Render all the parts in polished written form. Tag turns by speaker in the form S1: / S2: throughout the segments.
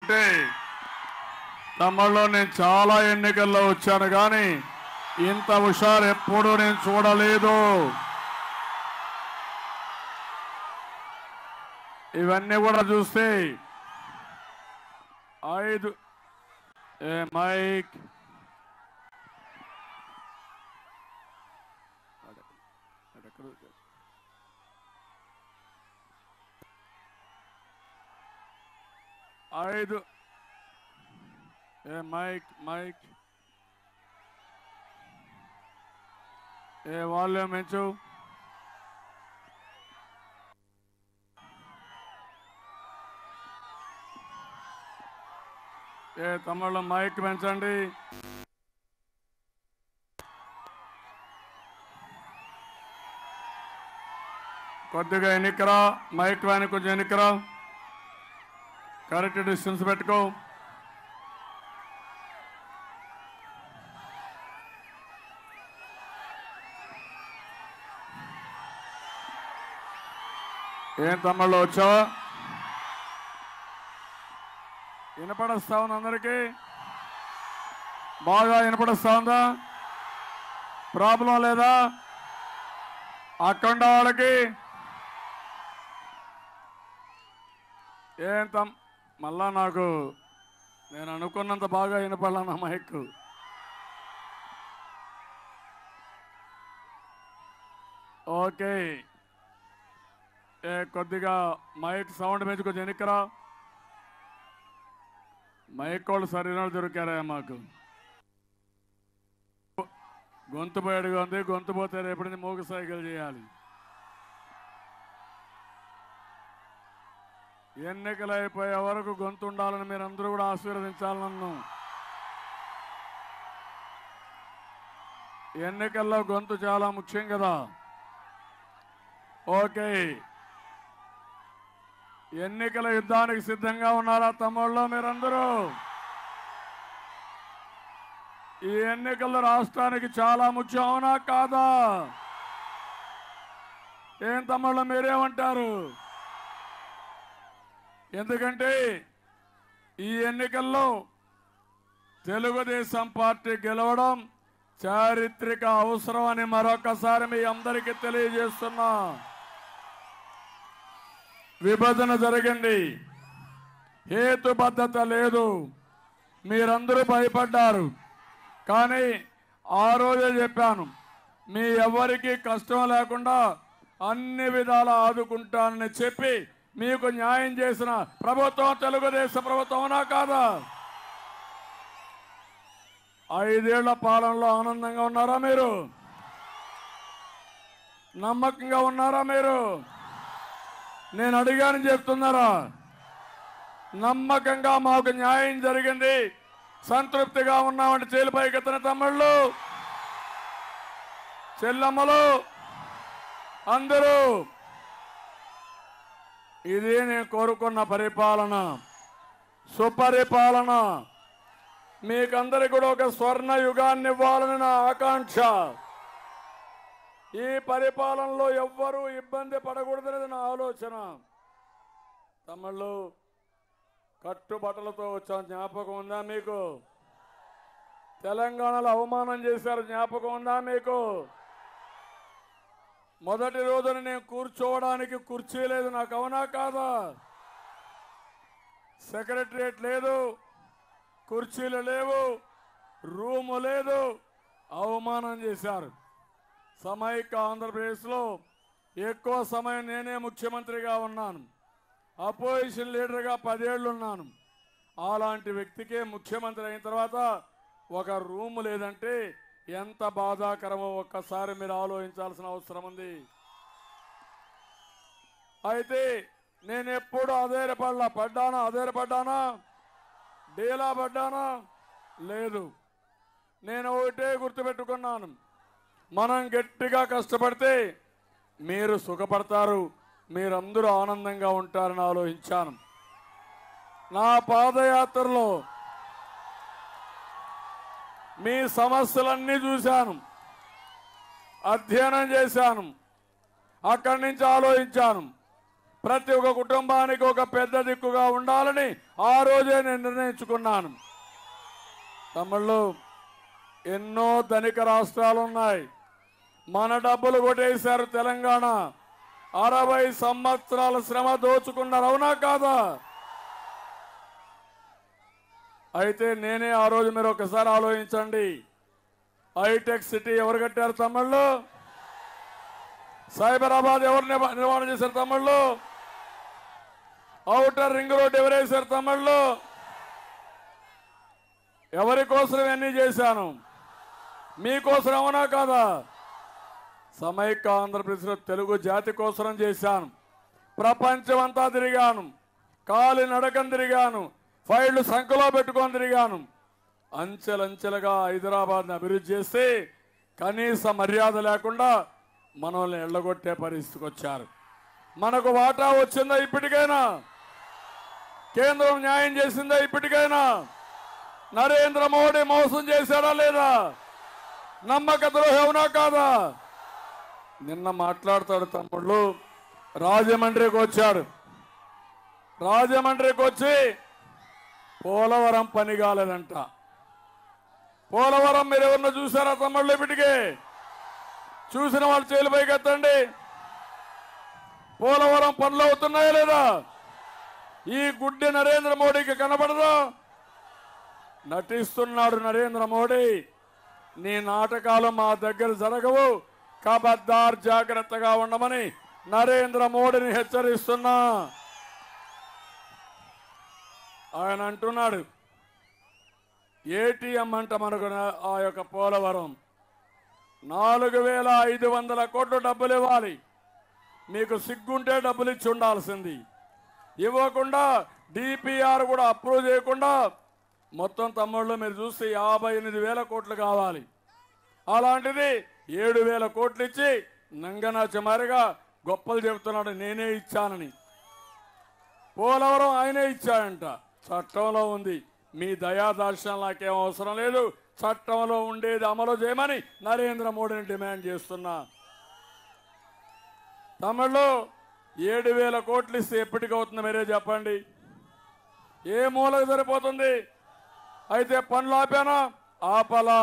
S1: ఏంటంటే తమలో నేను చాలా ఎన్నికల్లో వచ్చాను కానీ ఇంత హుషారు ఎప్పుడూ నేను చూడలేదు. ఇవన్నీ కూడా చూస్తే 5 మైక్ మైక్ వాల్యూమ్ పెంచు. తమ్ముళ్ళు మైక్ పెంచండి. కొద్దిగా ఎన్నికరా, మైక్ వ్యాన్ కొంచెం ఎన్నికరా, కరెక్ట్ డిస్టెన్స్ పెట్టుకో. ఏం తమ్ముళ్ళు వచ్చావా? వినపడస్తా ఉంది అందరికీ? బాగా వినపడస్తా ఉందా? ప్రాబ్లం లేదా? అక్కడ వాళ్ళకి మళ్ళా నాకు నేను అనుకున్నంత బాగా వినపడాలన్న మైక్. ఓకే, కొద్దిగా మైక్ సౌండ్ పెంచి కొంచెం ఎన్నికరా. మైక్ వాళ్ళు సరైన దొరికారా మాకు? గొంతు పోయాడుగా ఉంది, గొంతు పోతే రేపటి నుంచి మూగ సైకిల్ చేయాలి. ఎన్నికలు అయిపోయే వరకు గొంతు ఉండాలని మీరు అందరూ కూడా ఆశీర్వదించాలి నన్ను. ఎన్నికల్లో గొంతు చాలా ముఖ్యం కదా. ఓకే, ఎన్నికల యుద్ధానికి సిద్ధంగా ఉన్నారా తమ్ముళ్ళు మీరందరూ? ఈ ఎన్నికల్లో రాష్ట్రానికి చాలా ముఖ్యం, అవునా కాదా? ఏం తమ్ముళ్ళు మీరేమంటారు? ఎందుకంటే ఈ ఎన్నికల్లో తెలుగుదేశం పార్టీ గెలవడం చారిత్రక అవసరం అని మరొకసారి మీ అందరికీ తెలియజేస్తున్నా. విభజన జరిగింది, హేతుబద్ధత లేదు, మీరందరూ భయపడ్డారు. కానీ ఆ రోజే చెప్పాను, మీ ఎవరికి కష్టం లేకుండా అన్ని విధాలా ఆదుకుంటానని చెప్పి మీకు న్యాయం చేసిన ప్రభుత్వం తెలుగుదేశం ప్రభుత్వం, అవునా కాదా? 5 ఏళ్ల పాలనలో ఆనందంగా ఉన్నారా మీరు? నమ్మకంగా ఉన్నారా మీరు? నేను అడిగానని చెప్తున్నారా? నమ్మకంగా మాకు న్యాయం జరిగింది, సంతృప్తిగా ఉన్నామంటే చేలిపైకెత్తిన తమ్ముళ్ళు, చెల్లమ్మలు అందరూ, ఇది నేను కోరుకున్న పరిపాలన, సుపరిపాలన. మీకందరికీ కూడా ఒక స్వర్ణ యుగాన్ని ఇవ్వాలని నా ఆకాంక్ష. ఈ పరిపాలనలో ఎవ్వరూ ఇబ్బంది పడకూడదనేది నా ఆలోచన. తమ్ముళ్ళు, కట్టుబట్టలతో వచ్చాం, జ్ఞాపకం ఉందా మీకు? తెలంగాణలో అవమానం చేశారు, జ్ఞాపకం ఉందా మీకు? మొదటి రోజున నేను కూర్చోవడానికి కుర్చీ లేదు నాకు, అవునా కాదా? సెక్రటరియట్ లేదు, కుర్చీలు లేవు, రూము లేదు, అవమానం చేశారు. సమైక్య ఆంధ్రప్రదేశ్లో ఎక్కువ సమయం నేనే ముఖ్యమంత్రిగా ఉన్నాను, అపోజిషన్ లీడర్గా 10 ఏళ్ళు ఉన్నాను. అలాంటి వ్యక్తికే ముఖ్యమంత్రి అయిన తర్వాత ఒక రూము లేదంటే ఎంత బాధాకరమో ఒక్కసారి మీరు ఆలోచించాల్సిన అవసరం ఉంది. అయితే నేను ఎప్పుడు అధైర్యపడ్డానా, డీలా పడ్డానా? లేదు. నేను ఒకటే గుర్తుపెట్టుకున్నాను, మనం గట్టిగా కష్టపడితే మీరు సుఖపడతారు, మీరందరూ ఆనందంగా ఉంటారని ఆలోచించాను. నా పాదయాత్రలో మీ సమస్యలన్నీ చూశాను, అధ్యయనం చేశాను, అక్కడి నుంచి ఆలోచించాను. ప్రతి ఒక్క కుటుంబానికి ఒక పెద్ద దిక్కుగా ఉండాలని ఆ రోజే నేను నిర్ణయించుకున్నాను. తమిళలో ఎన్నో ధనిక రాష్ట్రాలు ఉన్నాయి. మన డబ్బులు కొట్టేశారు. తెలంగాణ 60 సంవత్సరాల శ్రమ దోచుకున్నారు. అవునా కాదా? అయితే నేనే ఆ రోజు, మీరు ఒకసారి ఆలోచించండి, హైటెక్ సిటీ ఎవరు కట్టారు తమిళ్లో? సైబరాబాద్ ఎవరు నిర్మాణం చేశారు తమిళ్లో? ఔటర్ రింగ్ రోడ్ ఎవరు వేశారు తమిళ్లో? ఎవరి కోసం ఎన్ని చేశాను? మీకోసం, అవునా కాదా? సమైక్య ఆంధ్రప్రదేశ్లో తెలుగు జాతి కోసం చేశాను. ప్రపంచం అంతా తిరిగాను, కాలి నడకం తిరిగాను, ఫైళ్లు సంఖ్యలో పెట్టుకొని తిరిగాను. అంచెలంచెలుగా హైదరాబాద్ని అభివృద్ధి చేసి కనీస మర్యాద లేకుండా మనల్ని ఎళ్లగొట్టే పరిస్థితికి వచ్చారు. మనకు వాటా వచ్చిందా ఇప్పటికైనా? కేంద్రం న్యాయం చేసిందా ఇప్పటికైనా? నరేంద్ర మోడీ మోసం చేశాడా లేదా? నమ్మక ద్రోహి, అవునా కాదా? నిన్న మాట్లాడతాడు తమ్ముళ్ళు, రాజమండ్రికి వచ్చాడు. రాజమండ్రికి వచ్చి పోలవరం పని కాలేదంట. పోలవరం మీరు ఎవరన్నా చూసారా తమ్ముళ్ళు? ఇప్పటికే చూసిన వాళ్ళు చేతులు పైకి ఎత్తండి. పోలవరం పనులు అవుతున్నాయా లేదా? ఈ గుడ్డి నరేంద్ర మోడీకి కనబడదా? నటిస్తున్నాడు నరేంద్ర మోడీ. నీ నాటకాలు మా దగ్గర జరగవు, ఖబర్దార్, జాగ్రత్తగా ఉండమని నరేంద్ర మోడీని హెచ్చరిస్తున్నా. ఆయన అంటున్నాడు, ఏటీఎం అంట మనకు ఆ యొక్క పోలవరం 4500 కోట్లు డబ్బులు ఇవ్వాలి. మీకు సిగ్గుంటే డబ్బులు ఇచ్చి ఉండాల్సింది. ఇవ్వకుండా డిపిఆర్ కూడా అప్రూవ్ చేయకుండా మొత్తం తమ్ముళ్ళు మీరు చూస్తే 58,000 కోట్లు కావాలి. అలాంటిది 7,000 కోట్లు ఇచ్చి నంగనాచమారిగా గొప్పలు చెబుతున్నాడు, నేనే ఇచ్చానని. పోలవరం ఆయనే ఇచ్చాడంట. చట్టంలో ఉంది. మీ దయాదార్శనం నాకేం అవసరం లేదు, చట్టంలో ఉండేది అమలు చేయమని నరేంద్ర మోడీని డిమాండ్ చేస్తున్నా. తమిళ్లో 7,000 కోట్లు ఇస్తే ఎప్పటికవుతుంది మీరే చెప్పండి? ఏ మూలకు సరిపోతుంది? అయితే పనులు ఆపానా? ఆపలా.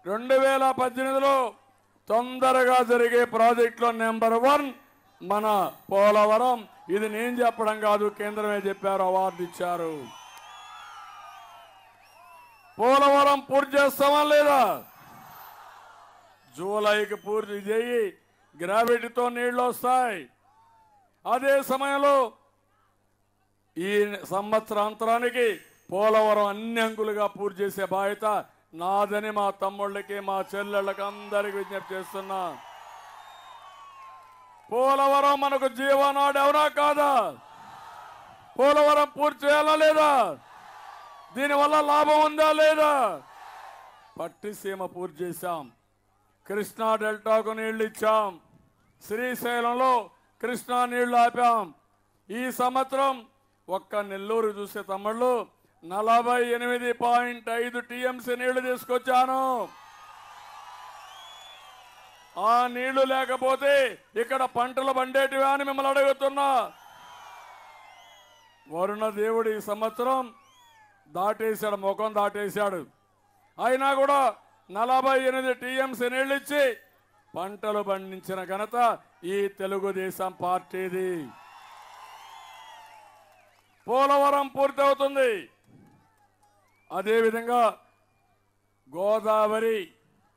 S1: 2018లో తొందరగా జరిగే ప్రాజెక్టులో నెంబర్ 1 మన పోలవరం. ఇది నేను చెప్పడం కాదు, కేంద్రమే చెప్పారు, అవార్డు ఇచ్చారు. పోలవరం పూర్తి చేస్తామా లేదా? జూలైకి పూర్తి చేయి, గ్రావిటీతో నీళ్లు వస్తాయి. అదే సమయంలో ఈ సంవత్సరాంతరానికి పోలవరం అన్ని అంకులుగా పూర్తి చేసే బాధ్యత నాదని మా తమ్ముళ్ళకి, మా చెల్లెళ్ళకి అందరికి విజ్ఞప్తి చేస్తున్నా. పోలవరం మనకు జీవనాడు, ఎవరా కాదా? పోలవరం పూర్తి చేయాలా లేదా? దీనివల్ల లాభం ఉందా లేదా? పట్టిసీమ పూర్తి చేశాం, కృష్ణా డెల్టాకు నీళ్లు ఇచ్చాం, శ్రీశైలంలో కృష్ణా నీళ్లు ఆపాం. ఈ సంవత్సరం ఒక్క నెల్లూరు చూసే తమ్ముళ్ళు 48.5 టీఎంసీ నీళ్లు తీసుకొచ్చాను. ఆ నీళ్లు లేకపోతే ఇక్కడ పంటలు పండేటివా అని మిమ్మల్ని అడుగుతున్నా. వరుణ దేవుడు ఈ సంవత్సరం దాటేశాడు, ముఖం దాటేశాడు. అయినా కూడా 48 టీఎంసీ నీళ్లు ఇచ్చి పంటలు పండించిన ఘనత ఈ తెలుగుదేశం పార్టీది. పోలవరం పూర్తవుతుంది. అదేవిధంగా గోదావరి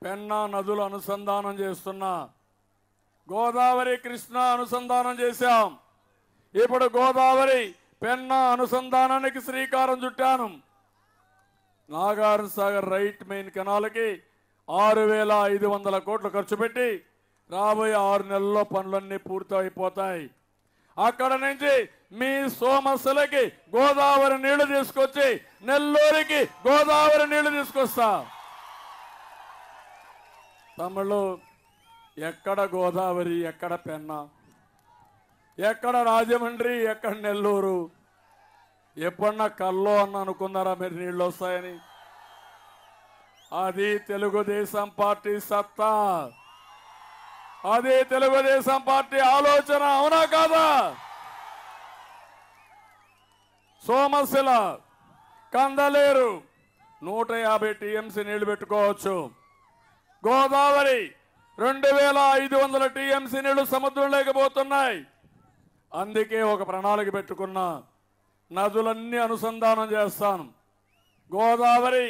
S1: పెన్నా నదులు అనుసంధానం చేస్తున్నా. గోదావరి కృష్ణా అనుసంధానం చేశాం. ఇప్పుడు గోదావరి పెన్నా అనుసంధానానికి శ్రీకారం చుట్టాను. నాగార్జున సాగర్ రైట్ మెయిన్ కెనాల్కి 6,500 కోట్లు ఖర్చు పెట్టి రాబోయే 6 నెలల్లో పనులన్నీ పూర్తయిపోతాయి. అక్కడ నుంచి మీ సోమశిలకి గోదావరి నీళ్లు తీసుకొచ్చి నెల్లూరుకి గోదావరి నీళ్లు తీసుకొస్తా. తమిళలో ఎక్కడ గోదావరి, ఎక్కడ పెన్నా, ఎక్కడ రాజమండ్రి, ఎక్కడ నెల్లూరు? ఎప్పుడన్నా కల్లో అన్న అనుకున్నారా మీరు నీళ్ళు వస్తాయని? అది తెలుగుదేశం పార్టీ సత్తా. అది తెలుగుదేశం పార్టీ ఆలోచన, అవునా కాదా? సోమశిల, కందలేరు 150 టీఎంసీ నీళ్లు పెట్టుకోవచ్చు. గోదావరి 2500 టీఎంసీ నీళ్లు సముద్రం లేకపోతున్నాయి. అందుకే ఒక ప్రణాళిక పెట్టుకున్నా, నదులన్నీ అనుసంధానం చేస్తాను. గోదావరి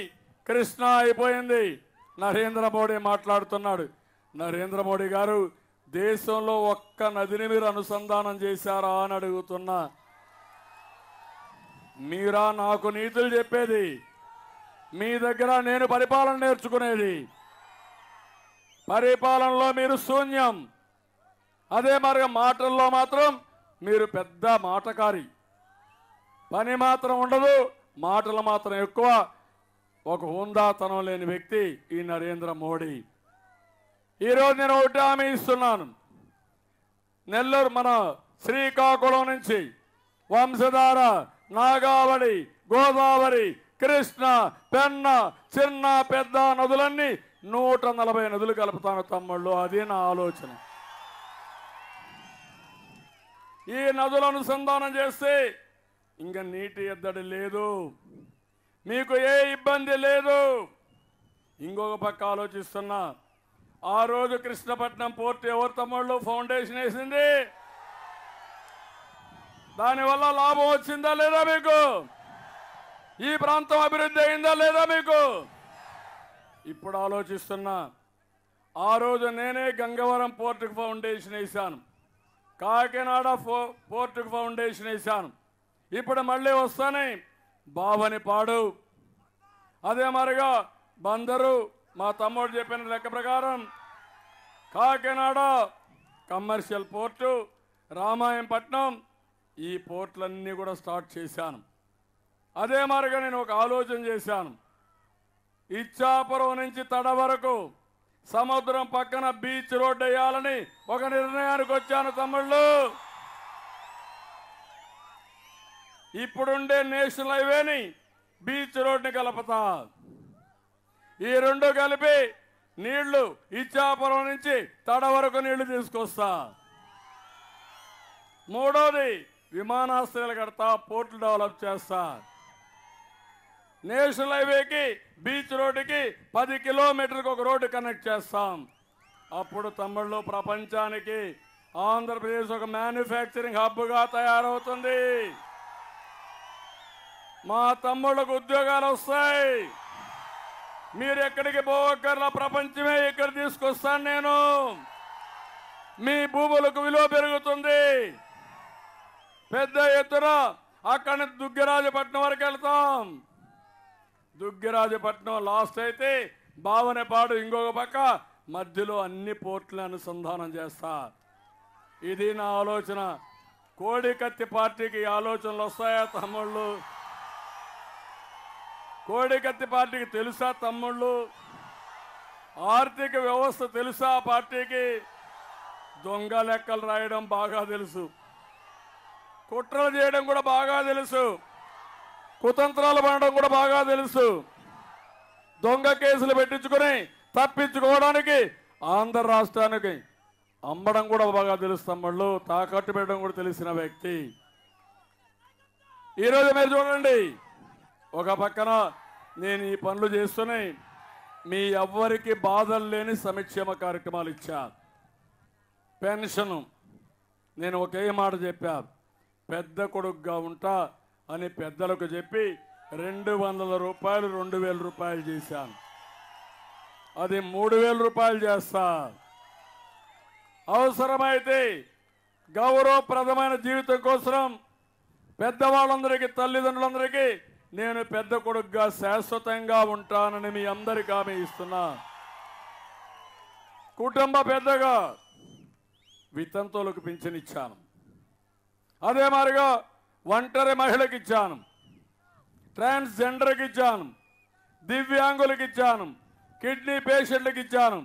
S1: కృష్ణా అయిపోయింది. నరేంద్ర మోడీ మాట్లాడుతున్నాడు. నరేంద్ర మోడీ గారు, దేశంలో ఒక్క నదిని మీరు అనుసంధానం చేశారా అని అడుగుతున్నా. మీరా నాకు నీతులు చెప్పేది? మీ దగ్గర నేను పరిపాలన నేర్చుకునేది. పరిపాలనలో మీరు శూన్యం. అదే మరి మాటల్లో మాత్రం మీరు పెద్ద మాటకారి. పని మాత్రం ఉండదు, మాటలు మాత్రం ఎక్కువ. ఒక హుందాతనం లేని వ్యక్తి ఈ నరేంద్ర మోడీ. ఈరోజు నేను ఒకటి హామీ ఇస్తున్నాను. నెల్లూరు మన శ్రీకాకుళం నుంచి వంశధార, నాగావళి, గోదావరి, కృష్ణ, పెన్న, చిన్న పెద్ద నదులన్నీ 140 నదులు కలుపుతాను తమ్ముళ్ళు. అది నా ఆలోచన. ఈ నదుల అనుసంధానం చేస్తే ఇంకా నీటి ఎద్దడి లేదు, మీకు ఏ ఇబ్బంది లేదు. ఇంకొక పక్క ఆలోచిస్తున్నా, ఆ రోజు కృష్ణపట్నం పోర్ట్ ఎవరు తమ్ముళ్ళు ఫౌండేషన్ వేసింది? దానివల్ల లాభం వచ్చిందా లేదా మీకు? ఈ ప్రాంతం అభివృద్ధి అయిందా లేదా మీకు? ఇప్పుడు ఆలోచిస్తున్నా, ఆ రోజు నేనే గంగవరం పోర్టుకు ఫౌండేషన్ వేశాను, కాకినాడ పోర్టుకు ఫౌండేషన్ వేశాను. ఇప్పుడు మళ్ళీ వస్తానే బావనిపాడు, అదే మరిగా బందరు, మా తమ్ముడు చెప్పిన లెక్క ప్రకారం కాకినాడ కమర్షియల్ పోర్టు, రామాయంపట్నం, ఈ పోర్టులన్నీ కూడా స్టార్ట్ చేశాను. అదే మరిగా నేను ఒక ఆలోచన చేశాను. ఇచ్చాపురం నుంచి తడ వరకు సముద్రం పక్కన బీచ్ రోడ్డు వేయాలని ఒక నిర్ణయానికి వచ్చాను తమ్ముళ్ళు. ఇప్పుడుండే నేషనల్ హైవేని బీచ్ రోడ్ని కలుపుతా. ఈ రెండు కలిపి నీళ్లు ఇచ్చాపురం నుంచి తడ వరకు నీళ్లు తీసుకొస్తా. మూడోది విమానాశ్రయాలు కడతా, పోర్టులు డెవలప్ చేస్తా. నేషనల్ హైవేకి బీచ్ రోడ్డుకి 10 కిలోమీటర్లకు ఒక రోడ్డు కనెక్ట్ చేస్తాం. అప్పుడు తమ్ముళ్ళు ప్రపంచానికి ఆంధ్రప్రదేశ్ ఒక మ్యానుఫ్యాక్చరింగ్ హబ్గా తయారవుతుంది. మా తమ్ముళ్ళకు ఉద్యోగాలు వస్తాయి. మీరు ఎక్కడికి పోవక్కర్లా, ప్రపంచమే ఇక్కడ తీసుకొస్తాను నేను. మీ భూములకు విలువ పెరుగుతుంది. పెద్ద ఎత్తున అక్కడి నుంచి దుగ్గిరాజపట్నం వరకు వెళ్తాం. దుగ్గిరాజపట్నం లాస్ట్ అయితే బావనపాడు ఇంకొక పక్క, మధ్యలో అన్ని పోర్టులను అనుసంధానం చేస్తా. ఇది నా ఆలోచన. కోడికత్తి పార్టీకి ఆలోచనలు వస్తాయా తమ్ముళ్ళు? కోడికత్తి పార్టీకి తెలుసా తమ్ముళ్ళు? ఆర్థిక వ్యవస్థ తెలుసా ఆ పార్టీకి? దొంగ లెక్కలు రాయడం బాగా తెలుసు, కుట్రలు చేయడం కూడా బాగా తెలుసు, కుతంత్రాలు పడడం కూడా బాగా తెలుసు. దొంగ కేసులు పెట్టించుకుని తప్పించుకోవడానికి ఆంధ్ర రాష్ట్రానికి అమ్మడం కూడా బాగా తెలుసు తమ్ముళ్ళు. తాకట్టు పెట్టడం కూడా తెలిసిన వ్యక్తి. ఈరోజు మీరు చూడండి, ఒక పక్కన నేను ఈ పనులు చేస్తూనే మీ ఎవ్వరికి బాధలు లేని సంక్షేమ కార్యక్రమాలు ఇచ్చా. పెన్షను నేను ఒకే మాట చెప్పా, పెద్ద కొడుకుగా ఉంటా అని పెద్దలకు చెప్పి 200 రూపాయలు 2000 రూపాయలు చేశాను. అది 3000 రూపాయలు చేస్తా. అవసరమైతే గౌరవప్రదమైన జీవితం కోసం పెద్దవాళ్ళందరికీ, తల్లిదండ్రులందరికీ నేను పెద్ద కొడుకుగా శాశ్వతంగా ఉంటానని మీ అందరికీ హామీ ఇస్తున్నా. కుటుంబ పెద్దగా వితంతువులకు పింఛన్ ఇచ్చాను. అదే మాదిరిగా ఒంటరి మహిళకి ఇచ్చాను, ట్రాన్స్జెండర్కి ఇచ్చాను, దివ్యాంగులకు ఇచ్చాను, కిడ్నీ పేషెంట్లకు ఇచ్చాను.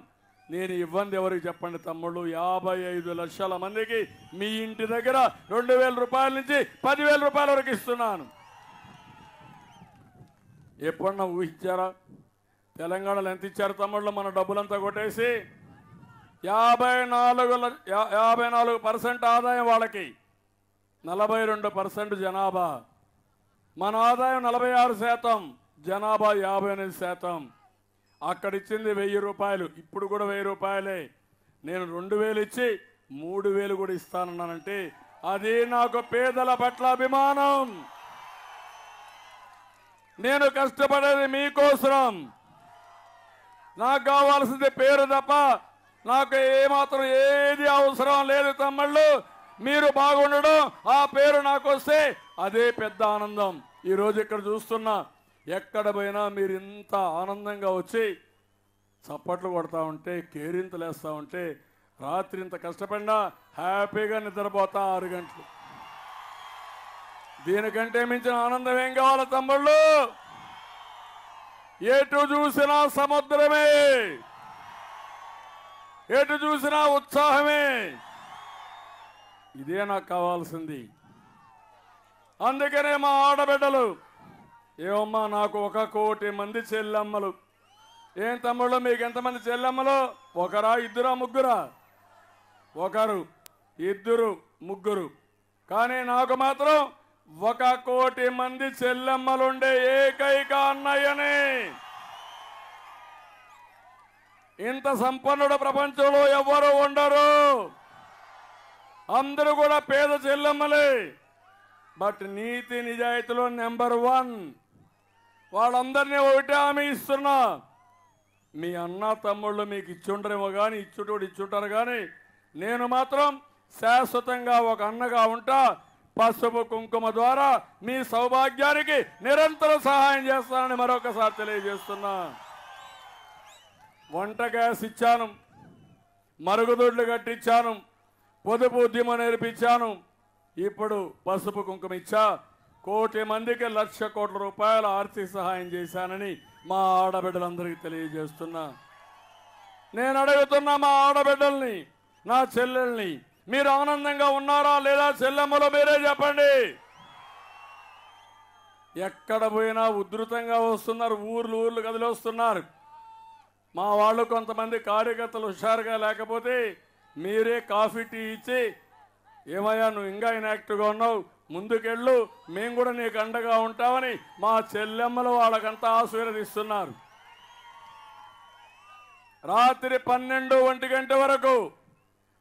S1: నేను ఇవ్వండి ఎవరికి చెప్పండి తమ్ముళ్ళు? 55 లక్షల మందికి మీ ఇంటి దగ్గర 2000 రూపాయల నుంచి 10,000 రూపాయల వరకు ఇస్తున్నాను. ఎప్పుడన్నా ఊహించారా? తెలంగాణలో ఎంత ఇచ్చారు తమ్ముళ్ళు? మన డబ్బులంతా కొట్టేసి 54% ఆదాయం వాళ్ళకి, 42% జనాభా. మన ఆదాయం 46%, జనాభా 58%. అక్కడిచ్చింది 1000 రూపాయలు, ఇప్పుడు కూడా 1000 రూపాయలే. నేను 2000 ఇచ్చి 3000 కూడా ఇస్తానన్నానంటే అది నాకు పేదల పట్ల అభిమానం. నేను కష్టపడేది మీకోసం. నాకు కావాల్సింది పేరు తప్ప నాకు ఏమాత్రం ఏది అవసరం లేదు తమ్ముళ్ళు. మీరు బాగుండడం, ఆ పేరు నాకు వస్తే అదే పెద్ద ఆనందం. ఈరోజు ఇక్కడ చూస్తున్నా, ఎక్కడ పోయినా మీరు ఇంత ఆనందంగా వచ్చి చప్పట్లు కొడతా ఉంటే, కేరింతలు వేస్తూ ఉంటే, రాత్రి ఇంత కష్టపడినా హ్యాపీగా నిద్రపోతా 6 గంటలు. దీనికంటే మించిన ఆనందం ఏం కావాలి తమ్ముళ్ళు? ఎటు చూసినా సముద్రమే, ఎటు చూసినా ఉత్సాహమే. ఇదే నాకు కావాల్సింది. అందుకనే మా ఆడబిడ్డలు, ఏమమ్మా నాకు 1 కోటి మంది చెల్లెమ్మలు. ఏం తమ్ముళ్ళు మీకు ఎంతమంది చెల్లెమ్మలు? 1రా 2రా 3రా? 1, 2, 3. కానీ నాకు మాత్రం 1 కోటి మంది చెల్లెమ్మలుండే ఏకైక అన్నయ్యని. ఇంత సంపన్నుడు ప్రపంచంలో ఎవ్వరూ ఉండరు. అందరూ కూడా పేద చెల్లెమ్మలే. But NITI నిజాయితీలో number 1. వాళ్ళందరినీ ఒకటే హామీ ఇస్తున్నా, మీ అన్న తమ్ముళ్ళు మీకు ఇచ్చుండరేమో కానీ, ఇచ్చుంటారు కానీ, నేను మాత్రం శాశ్వతంగా ఒక అన్నగా ఉంటా. పసుపు కుంకుమ ద్వారా మీ సౌభాగ్యానికి నిరంతరం సహాయం చేస్తానని మరొకసారి తెలియజేస్తున్నా. వంట గ్యాస్ ఇచ్చాను, మరుగుదొడ్లు కట్టించాను, పొదుపు ఉద్యమం నేర్పించాను. ఇప్పుడు పసుపు కుంకుమ ఇచ్చా. 1 కోటి మందికి 1,00,000 కోట్ల రూపాయల ఆర్థిక సహాయం చేశానని మా ఆడబిడ్డలందరికీ తెలియజేస్తున్నా. నేను అడుగుతున్నా మా ఆడబిడ్డల్ని, నా చెల్లెల్ని, మీరు ఆనందంగా ఉన్నారా లేదా? చెల్లెమ్మలో మీరే చెప్పండి. ఎక్కడ పోయినా ఉధృతంగా వస్తున్నారు, ఊర్లు కదిలి వస్తున్నారు. మా వాళ్ళు కొంతమంది కార్యకర్తలు హుషారుగా లేకపోతే మీరే కాఫీ టీ ఇచ్చి, ఏమయ్యా నువ్వు ఇంకా ఇన్యాక్టివ్గా ఉన్నావు, ముందుకెళ్ళు, మేము కూడా నీకు అండగా ఉంటామని మా చెల్లెమ్మలు వాళ్ళకంతా ఆశీర్వదిస్తున్నారు. రాత్రి 12, 1 గంట వరకు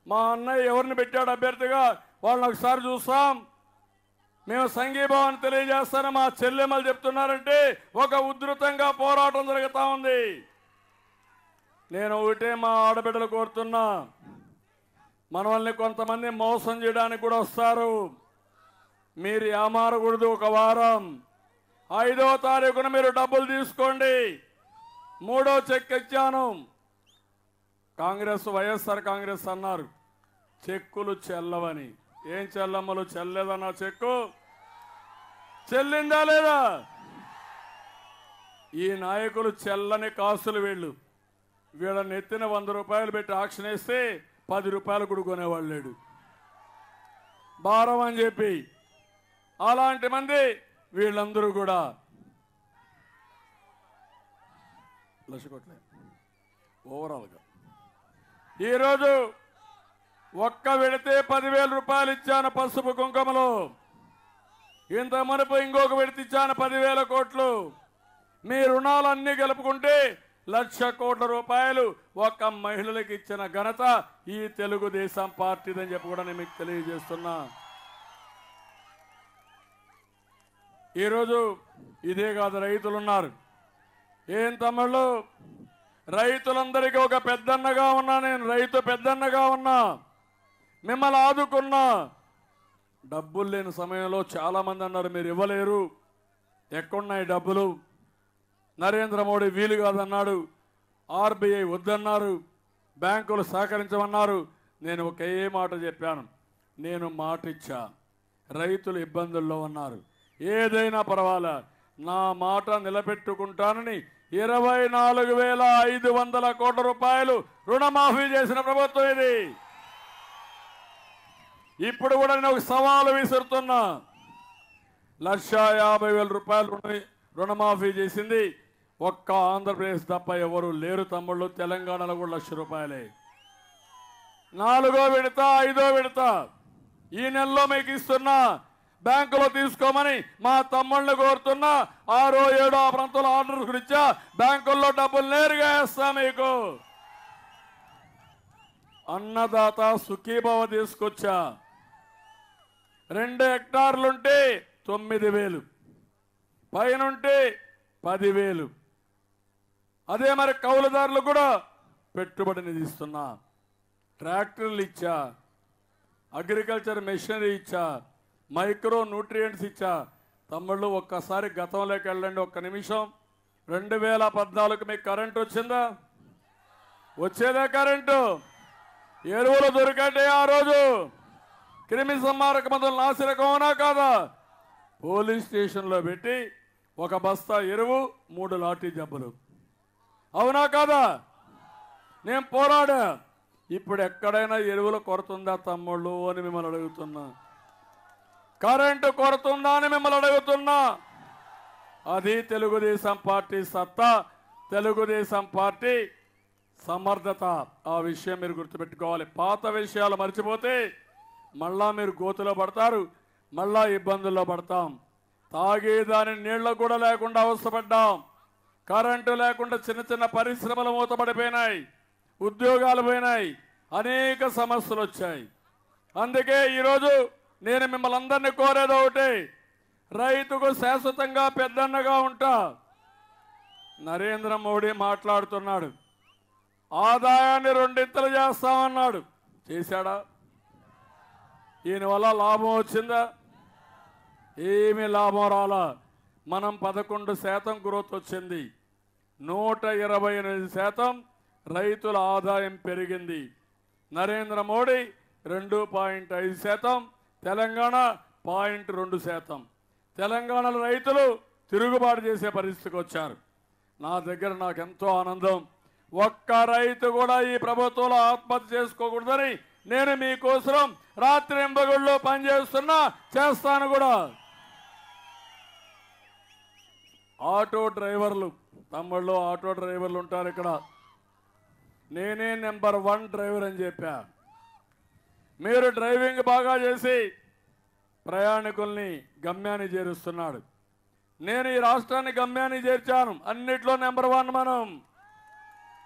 S1: మా అన్నయ్య ఎవరిని పెట్టాడు అభ్యర్థిగా వాళ్ళని ఒకసారి చూస్తాం, మేము సంఘీభావాన్ని తెలియజేస్తానని మా చెల్లెమ్మలు చెప్తున్నారంటే ఒక ఉధృతంగా పోరాటం జరుగుతూ ఉంది. నేను ఒకటే మా ఆడబిడ్డలు కోరుతున్నా, మనల్ని కొంతమంది మోసం చేయడానికి కూడా వస్తారు. మీరు ఏమారకూడదు. 1 వారం 5వ తారీఖున మీరు డబ్బులు తీసుకోండి. 3వ చెక్ ఇచ్చాను. వైఎస్ఆర్ కాంగ్రెస్ అన్నారు చెక్కులు చెల్లవని. ఏం చెల్లమ్మలు చెల్లేదన్నా? చెక్కు చెల్లిందా లేదా? ఈ నాయకులు చెల్లని కాసులు వీళ్ళ నెత్తిన 100 రూపాయలు పెట్టి ఆక్షన్ వేస్తే 10 రూపాయలు కూడా కొనేవాళ్ళు లేడు, భారం అని చెప్పి. అలాంటి మంది వీళ్ళందరూ కూడా ఓవరాల్గా ఈరోజు ఒక్క విడితే 10,000 రూపాయలు ఇచ్చాను పసుపు కుంకుమలో. ఇంత మునుపు ఇంకొక విడత ఇచ్చాను 10,000 కోట్లు. మీ రుణాలన్నీ కలుపుకుంటే 1,00,000 కోట్ల రూపాయలు ఒక్క మహిళలకు ఇచ్చిన ఘనత ఈ తెలుగుదేశం పార్టీదని చెప్పి కూడా నేను మీకు తెలియజేస్తున్నా. ఈరోజు ఇదే కాదు, రైతులున్నారు. ఏం తమ్ముళ్ళు, రైతులందరికీ ఒక పెద్దన్నగా ఉన్నా. నేను రైతు పెద్దన్నగా ఉన్నా, మిమ్మల్ని ఆదుకున్నా. డబ్బులు లేని సమయంలో చాలామంది అన్నారు మీరు ఇవ్వలేరు, ఎక్కడున్నాయి డబ్బులు? నరేంద్ర మోడీ వీలు కాదన్నాడు, ఆర్బీఐ వద్దన్నారు, బ్యాంకులు సహకరించమన్నారు. నేను ఒకే మాట చెప్పాను, నేను మాట ఇచ్చా. రైతులు ఇబ్బందుల్లో ఉన్నారు, ఏదైనా పర్వాలా, నా మాట నిలబెట్టుకుంటానని 24,500 కోట్ల రూపాయలు రుణమాఫీ చేసిన ప్రభుత్వం ఇది. ఇప్పుడు కూడా నేను ఒక సవాలు విసురుతున్నా. 1,50,000 రూపాయలు రుణమాఫీ చేసింది ఒక్క ఆంధ్రప్రదేశ్ తప్ప ఎవరు లేరు తమ్ముళ్ళు. తెలంగాణలో కూడా 1,00,000 రూపాయలే. 4వ విడత 5వ విడత ఈ నెలలో మీకు ఇస్తున్నా. బ్యాంకులో తీసుకోమని మా తమ్ముళ్ళని కోరుతున్నా. 6, 7 ఆ ప్రాంతంలో ఆర్డర్ గురించా బ్యాంకుల్లో డబ్బులు నేరుగా వేస్తా. మీకు అన్నదాత సుఖీభవ తీసుకొచ్చా. 2 హెక్టార్లుంటే 9,000, పైనుంటే 10,000. అదే మరి కౌలుదారులు కూడా పెట్టుబడి నిధి ఇస్తున్నా. ట్రాక్టర్లు ఇచ్చా, అగ్రికల్చర్ మెషినరీ ఇచ్చా, మైక్రో న్యూట్రియంట్స్ ఇచ్చా. తమ్ముళ్ళు ఒక్కసారి గతంలోకి వెళ్ళండి ఒక్క నిమిషం. 2014 మీకు కరెంట్ వచ్చిందా? వచ్చేదా కరెంటు? ఎరువులు దొరికంటే ఆ రోజు క్రిమి సంహారక మందులు నాసిరకం అవునా కాదా? పోలీస్ స్టేషన్లో పెట్టి ఒక బస్తా ఎరువు 3 లాఠీ జబ్బులు అవునా కాదా? నేను పోరాడా. ఇప్పుడు ఎక్కడైనా ఎరువుల కొరత ఉందా తమ్ముళ్ళు అని మిమ్మల్ని అడుగుతున్నా. కరెంటు కొరత ఉందా అని మిమ్మల్ని అడుగుతున్నా. అది తెలుగుదేశం పార్టీ సత్తా, తెలుగుదేశం పార్టీ సమర్థత. ఆ విషయం మీరు గుర్తుపెట్టుకోవాలి. పాత విషయాలు మర్చిపోతే మళ్ళా మీరు గోతులో పడతారు, మళ్ళా ఇబ్బందుల్లో పడతాం. తాగేదాని నీళ్లు కూడా లేకుండా అవసరపడ్డాం. కరెంటు లేకుండా చిన్న చిన్న పరిశ్రమలు మూతపడిపోయినాయి, ఉద్యోగాలు పోయినాయి, అనేక సమస్యలు వచ్చాయి. అందుకే ఈరోజు నేను మిమ్మల్ని అందరినీ కోరేది ఒకటి, రైతుకు శాశ్వతంగా పెద్దన్నగా ఉంటా. నరేంద్ర మోడీ మాట్లాడుతున్నాడు, ఆదాయాన్ని 2 చేస్తామన్నాడు. చేశాడా? ఈయన వల్ల లాభం వచ్చిందా? ఏమీ లాభం రాలా. మనం 11% గ్రోత్ వచ్చింది. 128% రైతుల ఆదాయం పెరిగింది. నరేంద్ర మోడీ 2.5%, తెలంగాణ 0.2%. తెలంగాణలో రైతులు తిరుగుబాటు చేసే పరిస్థితికి వచ్చారు. నా దగ్గర నాకెంతో ఆనందం. ఒక్క రైతు కూడా ఈ ప్రభుత్వంలో ఆత్మహత్య చేసుకోకూడదని నేను మీకోసం రాత్రింబగళ్ళు పనిచేస్తున్నా, చేస్తాను కూడా. ఆటో డ్రైవర్లు తమ్ముళ్ళు, ఆటో డ్రైవర్లు ఉంటారు ఇక్కడ. నేనే నెంబర్ 1 డ్రైవర్ అని చెప్పా. మీరు డ్రైవింగ్ బాగా చేసి ప్రయాణికుల్ని గమ్యాన్ని చేరుస్తున్నాడు. నేను ఈ రాష్ట్రాన్ని గమ్యాన్ని చేర్చాను. అన్నిట్లో నెంబర్ 1 మనం.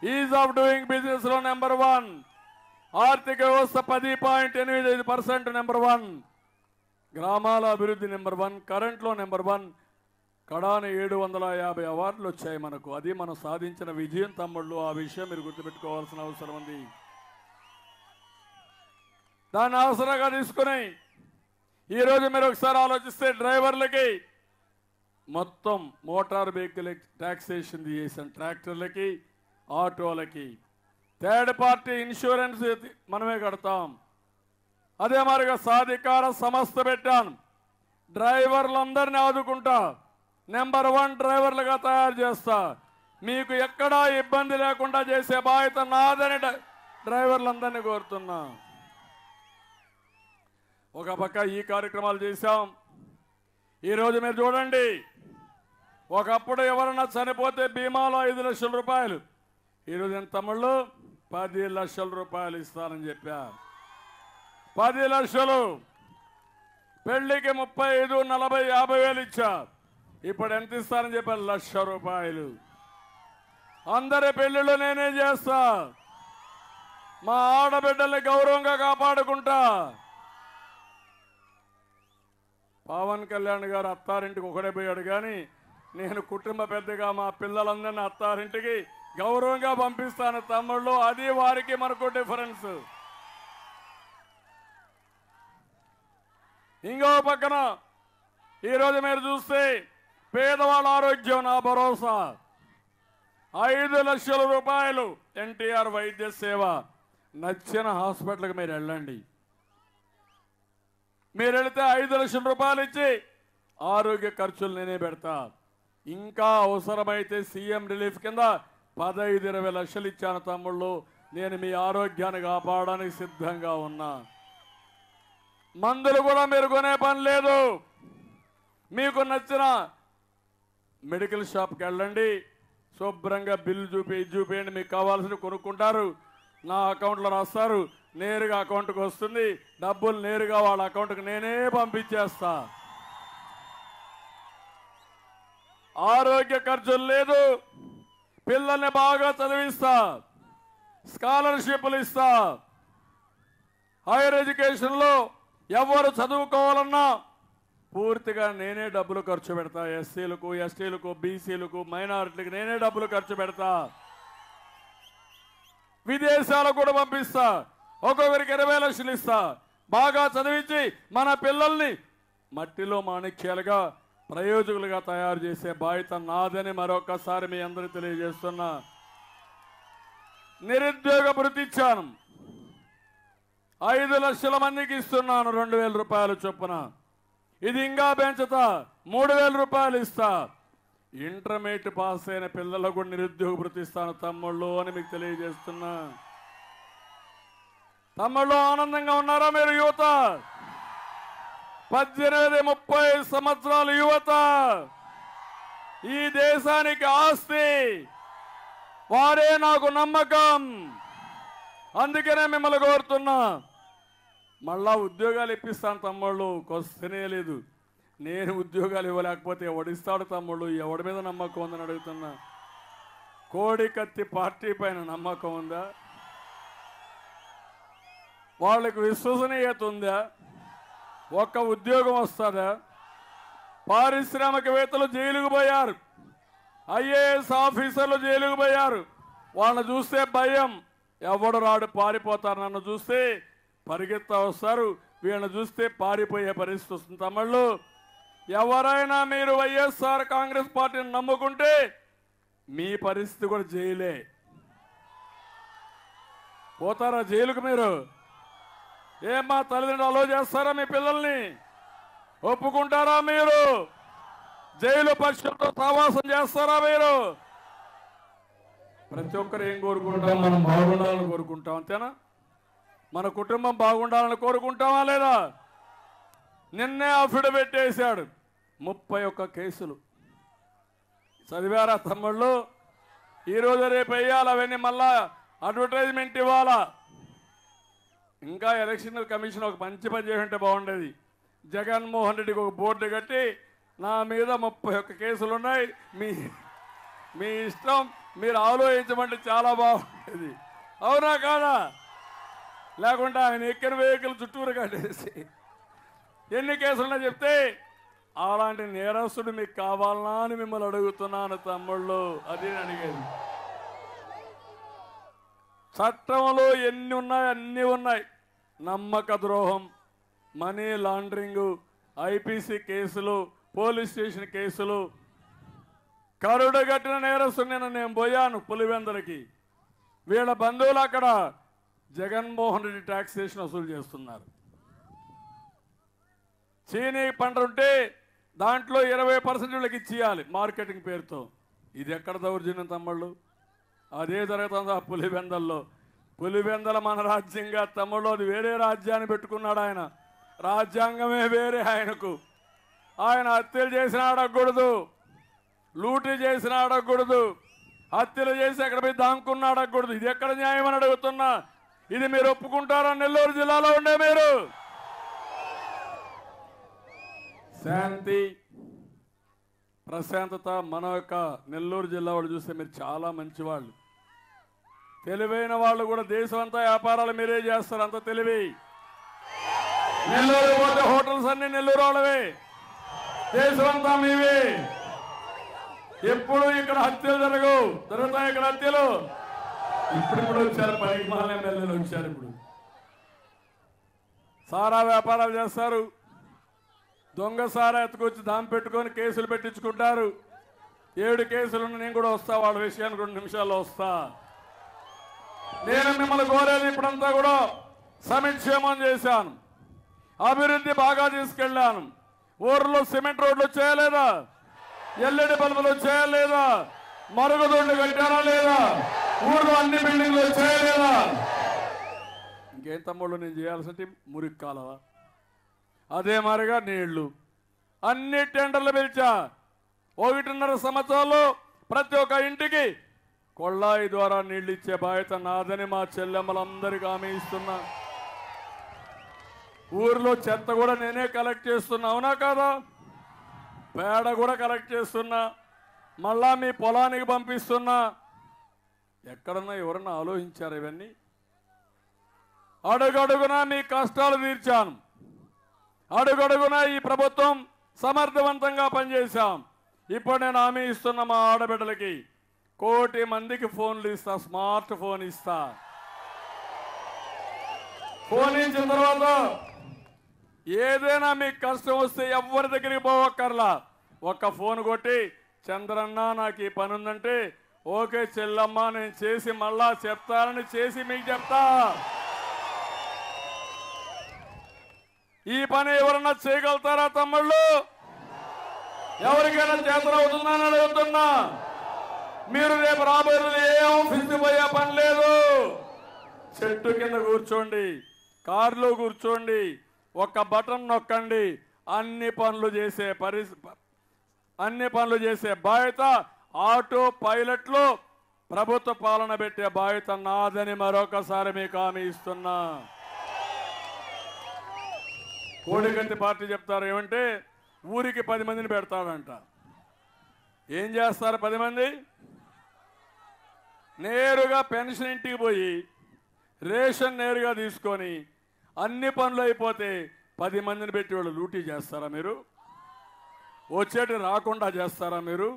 S1: ఈజ్ ఆఫ్ డూయింగ్ బిజినెస్ లో నెంబర్ 1, ఆర్థిక వ్యవస్థ 10.85% నెంబర్ 1, గ్రామాల అభివృద్ధి నెంబర్ 1, కరెంట్లో నెంబర్ 1. కడాన 750 అవార్డులు వచ్చాయి మనకు. అది మనం సాధించిన విజయం తమ్ముళ్ళు. ఆ విషయం మీరు గుర్తుపెట్టుకోవాల్సిన అవసరం ఉంది. దాన్ని ఆసరాగా తీసుకుని ఈరోజు మీరు ఒకసారి ఆలోచిస్తే డ్రైవర్లకి మొత్తం మోటార్ వెహికల్ ట్యాక్సేషన్ చేసాం, ట్రాక్టర్లకి, ఆటోలకి. థర్డ్ పార్టీ ఇన్సూరెన్స్ మనమే కడతాం. అదే మరిగా సాధికార సంస్థ పెట్టాను. డ్రైవర్లందరినీ ఆదుకుంటా, నెంబర్ 1 డ్రైవర్లుగా తయారు చేస్తా. మీకు ఎక్కడా ఇబ్బంది లేకుండా చేసే బాధ్యత నాదని డ్రైవర్లందరినీ కోరుతున్నా. ఒక పక్క ఈ కార్యక్రమాలు చేశాం. ఈరోజు మీరు చూడండి, ఒకప్పుడు ఎవరన్నా చనిపోతే బీమాలో 5 లక్షల రూపాయలు, ఈరోజు ఎంత తమ్ముళ్ళు? 10 లక్షల రూపాయలు ఇస్తానని చెప్పా. 10 లక్షలు. పెళ్లికి 35, 40, 50 వేలు ఇచ్చా. ఇప్పుడు ఎంత ఇస్తానని చెప్పాను? 1 లక్ష రూపాయలు. అందరి పెళ్లిళ్ళు నేనే చేస్తా. మా ఆడబిడ్డల్ని గౌరవంగా కాపాడుకుంటా. పవన్ కళ్యాణ్ గారు అత్తారింటికి ఒకడే పోయాడు, కానీ నేను కుటుంబ పెద్దగా మా పిల్లలందరినీ అత్తారింటికి గౌరవంగా పంపిస్తాను తమ్ముళ్ళు. అది వారికి మనకు డిఫరెన్స్. ఇంకో పక్కన ఈరోజు మీరు చూస్తే పేదవాళ్ళ ఆరోగ్యం నా భరోసా. 5 లక్షల రూపాయలు ఎన్టీఆర్ వైద్య సేవ. నచ్చిన హాస్పిటల్కి మీరు వెళ్ళండి. మీరు వెళితే 5 లక్షల రూపాయలు ఇచ్చి ఆరోగ్య ఖర్చులు నేనే పెడతా. ఇంకా అవసరమైతే సీఎం రిలీఫ్ కింద 15-20 లక్షలు ఇచ్చాను తమ్ముళ్ళు. నేను మీ ఆరోగ్యాన్ని కాపాడడానికి సిద్ధంగా ఉన్నా. మందులు కూడా మీరు కొనే పని లేదు. మీకు నచ్చిన మెడికల్ షాప్కి వెళ్ళండి, శుభ్రంగా బిల్లు చూపించండి, మీకు కావాల్సినవి కొనుక్కుంటారు. నా అకౌంట్లో రాస్తారు, నేరుగా అకౌంట్కి వస్తుంది, డబ్బులు నేరుగా వాళ్ళ అకౌంట్కి నేనే పంపించేస్తా. ఆరోగ్య ఖర్చులు లేదు, పిల్లల్ని బాగా చదివిస్తా, స్కాలర్షిప్లు ఇస్తా. హైయర్ ఎడ్యుకేషన్లో ఎవరు చదువుకోవాలన్నా పూర్తిగా నేనే డబ్బులు ఖర్చు పెడతా. ఎస్సీలకు, ఎస్టీలకు, బీసీలకు, మైనారిటీలకు నేనే డబ్బులు ఖర్చు పెడతా. విదేశాలకు కూడా పంపిస్తా. ఒక్కొక్కరికి 20 లక్షలు ఇస్తా. బాగా చదివించి మన పిల్లల్ని మట్టిలో మాణిక్యాలుగా, ప్రయోజకులుగా తయారు చేసే బాధ్యత నాదని మరొకసారి మీ అందరూ తెలియజేస్తున్నా. నిరుద్యోగ భృతి ఇచ్చాను, 5 లక్షల మందికి ఇస్తున్నాను 2,000 రూపాయలు చొప్పున. ఇది ఇంకా పెంచుతా, 3,000 రూపాయలు ఇస్తా. ఇంటర్మీడియట్ పాస్ అయిన పిల్లలకు కూడా నిరుద్యోగ భృతి ఇస్తాను తమ్ముళ్ళు అని మీకు తెలియజేస్తున్నా. తమ్ముళ్ళు ఆనందంగా ఉన్నారా మీరు? యువత 18-30 సంవత్సరాల యువత ఈ దేశానికి ఆస్తి, వారే నాకు నమ్మకం. అందుకనే మిమ్మల్ని కోరుతున్నా, మళ్ళా ఉద్యోగాలు ఇప్పిస్తాను తమ్ముళ్ళు. క్వశ్చనే లేదు. నేను ఉద్యోగాలు ఇవ్వలేకపోతే ఎవడిస్తాడు తమ్ముళ్ళు? ఎవడి మీద నమ్మకం ఉందని అడుగుతున్నా. కోడి కత్తి పార్టీ పైన నమ్మకం ఉందా? వాళ్ళకి విశ్వసనీయత ఉందా? ఒక్క ఉద్యోగం వస్తుందా? పారిశ్రామికవేత్తలు జైలుకు పోయారు, ఐఏఎస్ ఆఫీసర్లు జైలుకు పోయారు. వాళ్ళని చూస్తే భయం, ఎవడు రాడు, పారిపోతారు. నన్ను చూస్తే పరిగెత్తా వస్తారు, వీళ్ళని చూస్తే పారిపోయే పరిస్థితి వస్తుంది. తమ్ముళ్ళు, ఎవరైనా మీరు వైఎస్ఆర్ కాంగ్రెస్ పార్టీని నమ్ముకుంటే మీ పరిస్థితి కూడా జైలే. పోతారా జైలుకు మీరు? ఏమ్మా తల్లిదండ్రులు అలో చేస్తారా మీ పిల్లల్ని? ఒప్పుకుంటారా మీరు? జైలు పక్షంతో సహవాసం చేస్తారా మీరు? ప్రతి ఒక్కరు ఏం కోరుకుంటాం? మనం బాగుండాలని కోరుకుంటాం, అంతేనా? మన కుటుంబం బాగుండాలని కోరుకుంటామా లేదా? నిన్నే అఫిడవిట్ వేశాడు, 31 కేసులు. చదివారా తమ్ముళ్ళు? ఈరోజు రేపు వేయాలి అవన్నీ, మళ్ళా అడ్వర్టైజ్మెంట్ ఇవ్వాలా. ఇంకా ఎలక్షన్ కమిషన్ ఒక మంచి పని చేస్తుంటే బాగుండేది. జగన్మోహన్ రెడ్డికి ఒక బోర్డు కట్టి, నా మీద 31 కేసులు ఉన్నాయి, మీ ఇష్టం, మీరు ఆలోచించమంటే చాలా బాగుండేది. అవునా కాదా? లేకుంటే ఆయన ఎక్కిన వెహికల్ చుట్టూరు కట్టేసి ఎన్ని కేసులున్నా చెప్తే, అలాంటి నేరస్తుడు మీకు కావాలనా అని మిమ్మల్ని అడుగుతున్నాను తమ్ముళ్ళు. అది అడిగేది. చట్టంలో ఎన్ని ఉన్నాయి? అన్నీ ఉన్నాయి. నమ్మక ద్రోహం, మనీ లాండరింగు, ఐపీసీ కేసులు, పోలీస్ స్టేషన్ కేసులు. కరుడు కట్టిన నేరస్తుడు నేను పోయాను పులివెందలకి. వీళ్ళ బంధువులు అక్కడ జగన్మోహన్ రెడ్డి ట్యాక్సేషన్ వసూలు చేస్తున్నారు. చీనీ పంట ఉంటే దాంట్లో 20% వీళ్ళకి ఇచ్చేయాలి మార్కెటింగ్ పేరుతో. ఇది ఎక్కడ దౌర్జన్యం తమ్ముళ్ళు? అదే జరుగుతుంది ఆ పులివెందల్లో. పులివెందల మన రాజ్యంగా తమ్ముళ్ళు, అది వేరే రాజ్యాన్ని పెట్టుకున్నాడు ఆయన. రాజ్యాంగమే వేరే ఆయనకు. ఆయన హత్యలు చేసిన అడగకూడదు, లూటీ చేసిన అడగకూడదు, హత్యలు చేసి అక్కడ పోయి దాంకున్న అడగకూడదు. ఇది ఎక్కడ న్యాయం అని అడుగుతున్నా. ఇది మీరు ఒప్పుకుంటారా? నెల్లూరు జిల్లాలో ఉండే మీరు శాంతి ప్రశాంతత, మన యొక్క నెల్లూరు జిల్లా వాళ్ళు చూస్తే మీరు చాలా మంచివాళ్ళు, తెలివైన వాళ్ళు. కూడా దేశం అంతా వ్యాపారాలు మీరే చేస్తారు, అంత తెలివి. నెల్లూరు పోతే హోటల్స్ అన్ని నెల్లూరు వాళ్ళవే, దేశం అంతా మీవే. ఎప్పుడు ఇక్కడ హత్యలు జరుగుతాయి ఇక్కడ హత్యలు. ఇప్పుడు వచ్చారు, పరిమాణ ఎమ్మెల్యేలు వచ్చారు. ఇప్పుడు సారా వ్యాపారాలు చేస్తారు, దొంగ సారా ఎత్తుకొచ్చి దాం పెట్టుకొని కేసులు పెట్టించుకుంటారు. 7 కేసులు నేను కూడా వస్తా, వాళ్ళ విషయానికి 2 నిమిషాల్లో వస్తా. నేను మిమ్మల్ని కోరేది, ఇప్పుడంతా కూడా సంక్షేమం చేశాను, అభివృద్ధి బాగా తీసుకెళ్లాను. ఊర్లో సిమెంట్ రోడ్లు చేయలేదా? ఎల్ఈడి బల్బులు చేయలేదా? మరుగుదొడ్లు కట్టారా లేదా? ఊర్లో అన్ని బిల్డింగ్లు చేయలేదా? ఇంకేం తమ్ముళ్ళు నేను చేయాల్సింది? మురికి కాలవా, అదే మారిగా నీళ్లు, అన్ని టెండర్లు పిలిచా. 1.5 సంవత్సరాల్లో ప్రతి ఒక్క ఇంటికి కొళ్ళాయి ద్వారా నీళ్ళు ఇచ్చే బాధ్యత నాదని మా చెల్లెమ్మలందరికీ హామీ ఇస్తున్నా. ఊర్లో చెత్త కూడా నేనే కలెక్ట్ చేస్తున్నా, అవునా కాదా? పేడ కూడా కలెక్ట్ చేస్తున్నా, మళ్ళా మీ పొలానికి పంపిస్తున్నా. ఎక్కడన్నా ఎవరన్నా ఆలోచించారు ఇవన్నీ? అడుగడుగునా మీ కష్టాలు తీర్చాను. అడుగడుగునా ఈ ప్రభుత్వం సమర్థవంతంగా పనిచేశాం. ఇప్పుడు నేను హామీ ఇస్తున్న మా ఆడబిడ్డలకి 1 కోటి మందికి ఫోన్లు ఇస్తా, స్మార్ట్ ఫోన్ ఇస్తా. ఫోన్ ఇచ్చిన తర్వాత ఏదైనా మీకు కష్టం వస్తే ఎవరి దగ్గరికి పోవక్కర్లా. ఒక్క ఫోన్ కొట్టి చంద్రన్న నాకు ఈ పని ఉందంటే, ఓకే చెల్లమ్మ నేను చేసి మళ్ళా చెప్తానని చేసి మీకు చెప్తా. ఈ పని ఎవరన్నా చేయగలుగుతారా తమ్ముళ్ళు? ఎవరికైనా చేతనవుతుందని అడుగుతున్నా. మీరు రేపు రాబోయే రోజులు ఏ ఆఫీస్కి పోయే పని లేదు. చెట్టు కింద కూర్చోండి, కారులో కూర్చోండి, ఒక బటన్ నొక్కండి, అన్ని పనులు చేసే బాధ్యత ఆటో పైలట్లు ప్రభుత్వ పాలన పెట్టే బాధ్యత నాదని మరొకసారి మీకు హామీ ఇస్తున్నా. కోడికత్తి పార్టీ చెప్తారు ఏమంటే ఊరికి 10 మందిని పెడతాడంట. ఏం చేస్తారు 10 మంది? నేరుగా పెన్షన్ ఇంటికి పోయి రేషన్ నేరుగా తీసుకొని అన్ని పనులు అయిపోతే 10 మందిని పెట్టి వాళ్ళు లూటీ చేస్తారా మీరు? వచ్చేటి రాకుండా చేస్తారా మీరు?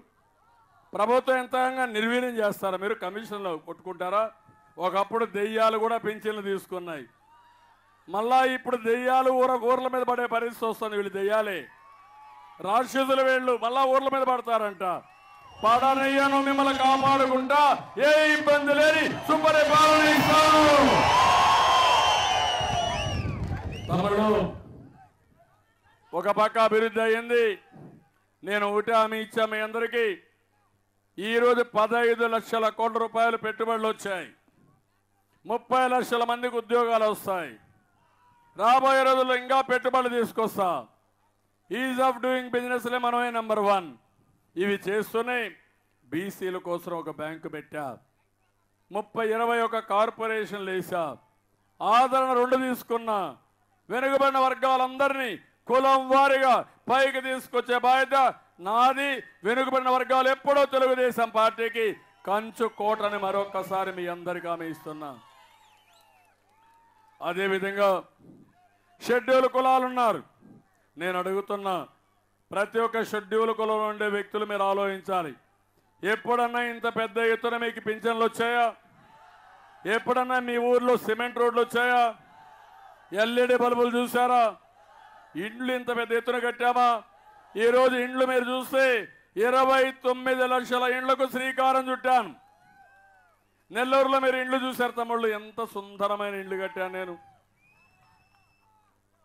S1: ప్రభుత్వం ఎంతగా నిర్వీర్యం చేస్తారా మీరు? కమిషన్లో కొట్టుకుంటారా? ఒకప్పుడు దెయ్యాలు కూడా పింఛన్లు తీసుకున్నాయి, మళ్ళా ఇప్పుడు దెయ్యాలు ఊర్ల మీద పడే పరిస్థితి వస్తుంది. వీళ్ళు దెయ్యాలే, రాక్షసులు వీళ్ళు, మళ్ళా ఊర్ల మీద పడతారంట. పడనయ్యను మిమ్మల్ని కాపాడుకుంటా, ఏ ఇబ్బంది లేని సుపరిపాలన ఇస్తాను. తమ్ముడు, ఒక పక్క అభివృద్ధి అయ్యింది. నేను ఒకటి హామీ ఇచ్చా మీ అందరికీ. ఈరోజు 15 లక్షల కోట్ల రూపాయలు పెట్టుబడులు వచ్చాయి. 30 లక్షల మందికి ఉద్యోగాలు వస్తాయి. రాబోయే రోజుల్లో ఇంకా పెట్టుబడులు తీసుకొస్తా. ఈజ్ ఆఫ్ డూయింగ్ బిజినెస్లే మనమే నెంబర్ 1. ఇవి చేస్తూనే బీసీల కోసం ఒక బ్యాంకు పెట్టా, 21 కార్పొరేషన్లు వేసా, ఆదరణ 2 తీసుకున్నా. వెనుకబడిన వర్గాలందరినీ కులం వారిగా పైకి తీసుకొచ్చే బాధ్యత నాది. వెనుకబడిన వర్గాలు ఎప్పుడో తెలుగుదేశం పార్టీకి కంచు కోటని మరొకసారి మీ అందరికీ హామీ ఇస్తున్నా. అదేవిధంగా షెడ్యూల్ కులాలు ఉన్నారు. నేను అడుగుతున్నా, ప్రతి ఒక్క షెడ్యూల్ కులంలో ఉండే వ్యక్తులు మీరు ఆలోచించాలి. ఎప్పుడన్నా ఇంత పెద్ద ఎత్తున మీకు పింఛన్లు వచ్చాయా? ఎప్పుడన్నా మీ ఊర్లో సిమెంట్ రోడ్లు వచ్చాయా? ఎల్ఈడి బల్బులు చూసారా? ఇండ్లు ఇంత పెద్ద ఎత్తున కట్టామా? ఈరోజు ఇండ్లు మీరు చూస్తే 29 లక్షల ఇండ్లకు శ్రీకారం చుట్టాను. నెల్లూరులో మీరు ఇండ్లు చూశారు తమ్ముళ్ళు, ఎంత సుందరమైన ఇండ్లు కట్టాను నేను.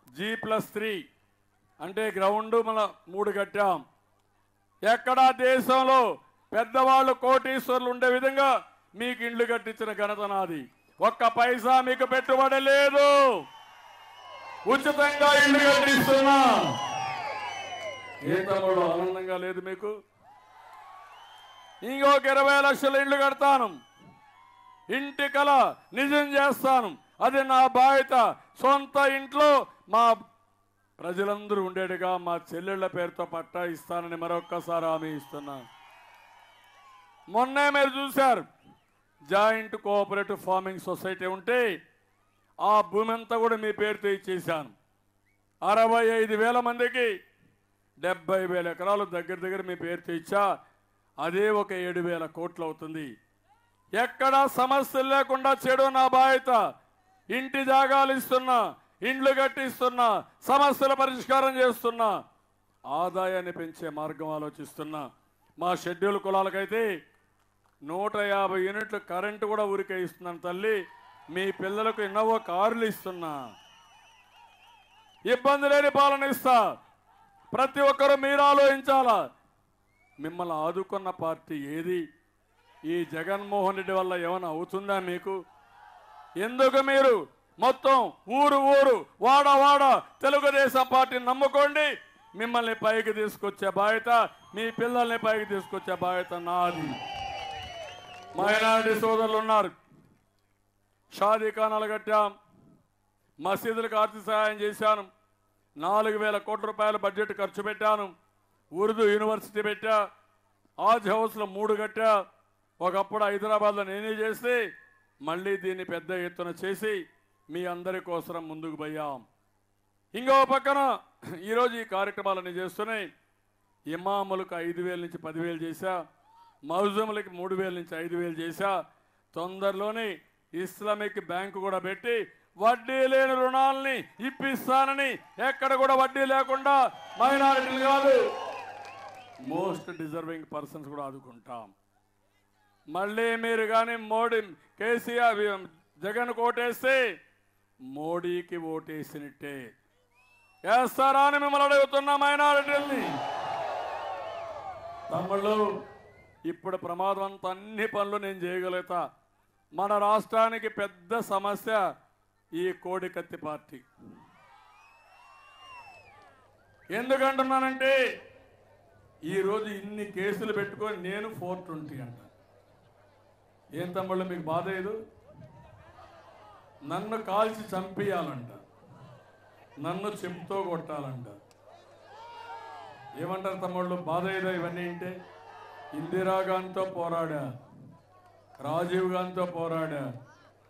S1: G+3 అంటే గ్రౌండ్ మన 3 కట్టాం. ఎక్కడా దేశంలో పెద్దవాళ్ళు కోటీశ్వర్లు ఉండే విధంగా మీకు ఇండ్లు కట్టించిన ఘనత నాది. ఒక్క పైసా మీకు పెట్టుబడి లేదు, ఉచితంగా ఇల్లు కట్టిస్తున్నా. ఏ తమ్ముడు ఆనందంగా లేదు మీకు? ఇంకొక 20 లక్షల ఇల్లు కడతాను. ఇంటి కల నిజం చేస్తాను. అది నా బాధ్యత. సొంత ఇంట్లో మా ప్రజలందరూ ఉండేట్టుగా మా చెల్లెళ్ల పేరుతో పట్టా ఇస్తానని మరొక్కసారి హామీ ఇస్తున్నా. మొన్నే మీరు చూశారు, జాయింట్ కోఆపరేటివ్ ఫార్మింగ్ సొసైటీ ఉంటే ఆ భూమి అంతా కూడా మీ పేరుతో ఇచ్చేశాను. 65,000 మందికి 70,000 ఎకరాలు దగ్గర మీ పేరుతో ఇచ్చా. అదే ఒక 7,000 కోట్లు అవుతుంది. ఎక్కడా సమస్యలు లేకుండా చేయడం నా బాధ్యత. ఇంటి జాగాలు ఇస్తున్నా, ఇండ్లు కట్టిస్తున్నా, సమస్యల పరిష్కారం చేస్తున్నా, ఆదాయాన్ని పెంచే మార్గం ఆలోచిస్తున్నా. మా షెడ్యూల్ కులాలకైతే 150 యూనిట్లు కరెంటు కూడా ఊరికే ఇస్తున్నాను తల్లి. మీ పిల్లలకు ఎన్నో కార్లు ఇస్తున్నా. ఇబ్బంది లేని పాలన ఇస్తా. ప్రతి ఒక్కరూ మీరు ఆలోచించాలా, మిమ్మల్ని ఆదుకున్న పార్టీ ఏది? ఈ జగన్మోహన్ రెడ్డి వల్ల ఏమైనా అవుతుందా మీకు? ఎందుకు మీరు మొత్తం ఊరు వాడ తెలుగుదేశం పార్టీని నమ్ముకోండి. మిమ్మల్ని పైకి తీసుకొచ్చే బాధ్యత, మీ పిల్లల్ని పైకి తీసుకొచ్చే బాధ్యత నాది. మైనారిటీ సోదరులు ఉన్నారు. షాదీఖానాలు కట్టాం, మసీదులకు ఆర్థిక సహాయం చేశాను, 4,000 కోట్ల రూపాయల బడ్జెట్ ఖర్చు పెట్టాను, ఉర్దూ యూనివర్సిటీ పెట్టా, ఆజ్ హౌస్లో 3 కట్టా. ఒకప్పుడు హైదరాబాద్లో నేనే చేసి మళ్ళీ దీన్ని పెద్ద ఎత్తున చేసి మీ అందరి కోసం ముందుకు పోయాం. ఇంకో పక్కన ఈరోజు ఈ కార్యక్రమాలన్నీ చేస్తున్నాయి. ఇమాములకు 5,000 నుంచి 10,000 చేశా, మౌజములకి 3,000 నుంచి 5,000 చేశా. తొందరలోనే ఇస్లామిక్ బ్యాంకు కూడా పెట్టి వడ్డీ లేని రుణాలని ఇప్పిస్తానని, ఎక్కడ కూడా వడ్డీ లేకుండా మైనారిటీలు కాదు మోస్ట్ డిజర్వింగ్ పర్సన్స్ కూడా ఆదుకుంటాం. మళ్ళీ మీరు కానీ మోడీ కేసీఆర్ జగన్ ఓటేస్తే మోడీకి ఓటేసినట్టే. వేస్తారా అని మిమ్మల్ని అడుగుతున్నా మైనారిటీల్ని. తమ్ముళ్ళు, ఇప్పుడు ప్రమాదం అంతా అన్ని పనులు నేను చేయగలుగుతా. మన రాష్ట్రానికి పెద్ద సమస్య ఈ కోడికత్తి పార్టీ. ఎందుకంటున్నానంటే ఈరోజు ఇన్ని కేసులు పెట్టుకొని నేను 420 అంట. ఏం తమ్ముళ్ళు మీకు బాధ లేదు? నన్ను కాల్చి చంపేయాలంట, నన్ను చెంపుతో కొట్టాలంట. ఏమంటారు తమ్ముళ్ళు? బాధ ఏదో ఇవన్నీ అంటే. ఇందిరాగాంధీతో పోరాడా, రాజీవ్ గాంధీతో పోరాడా,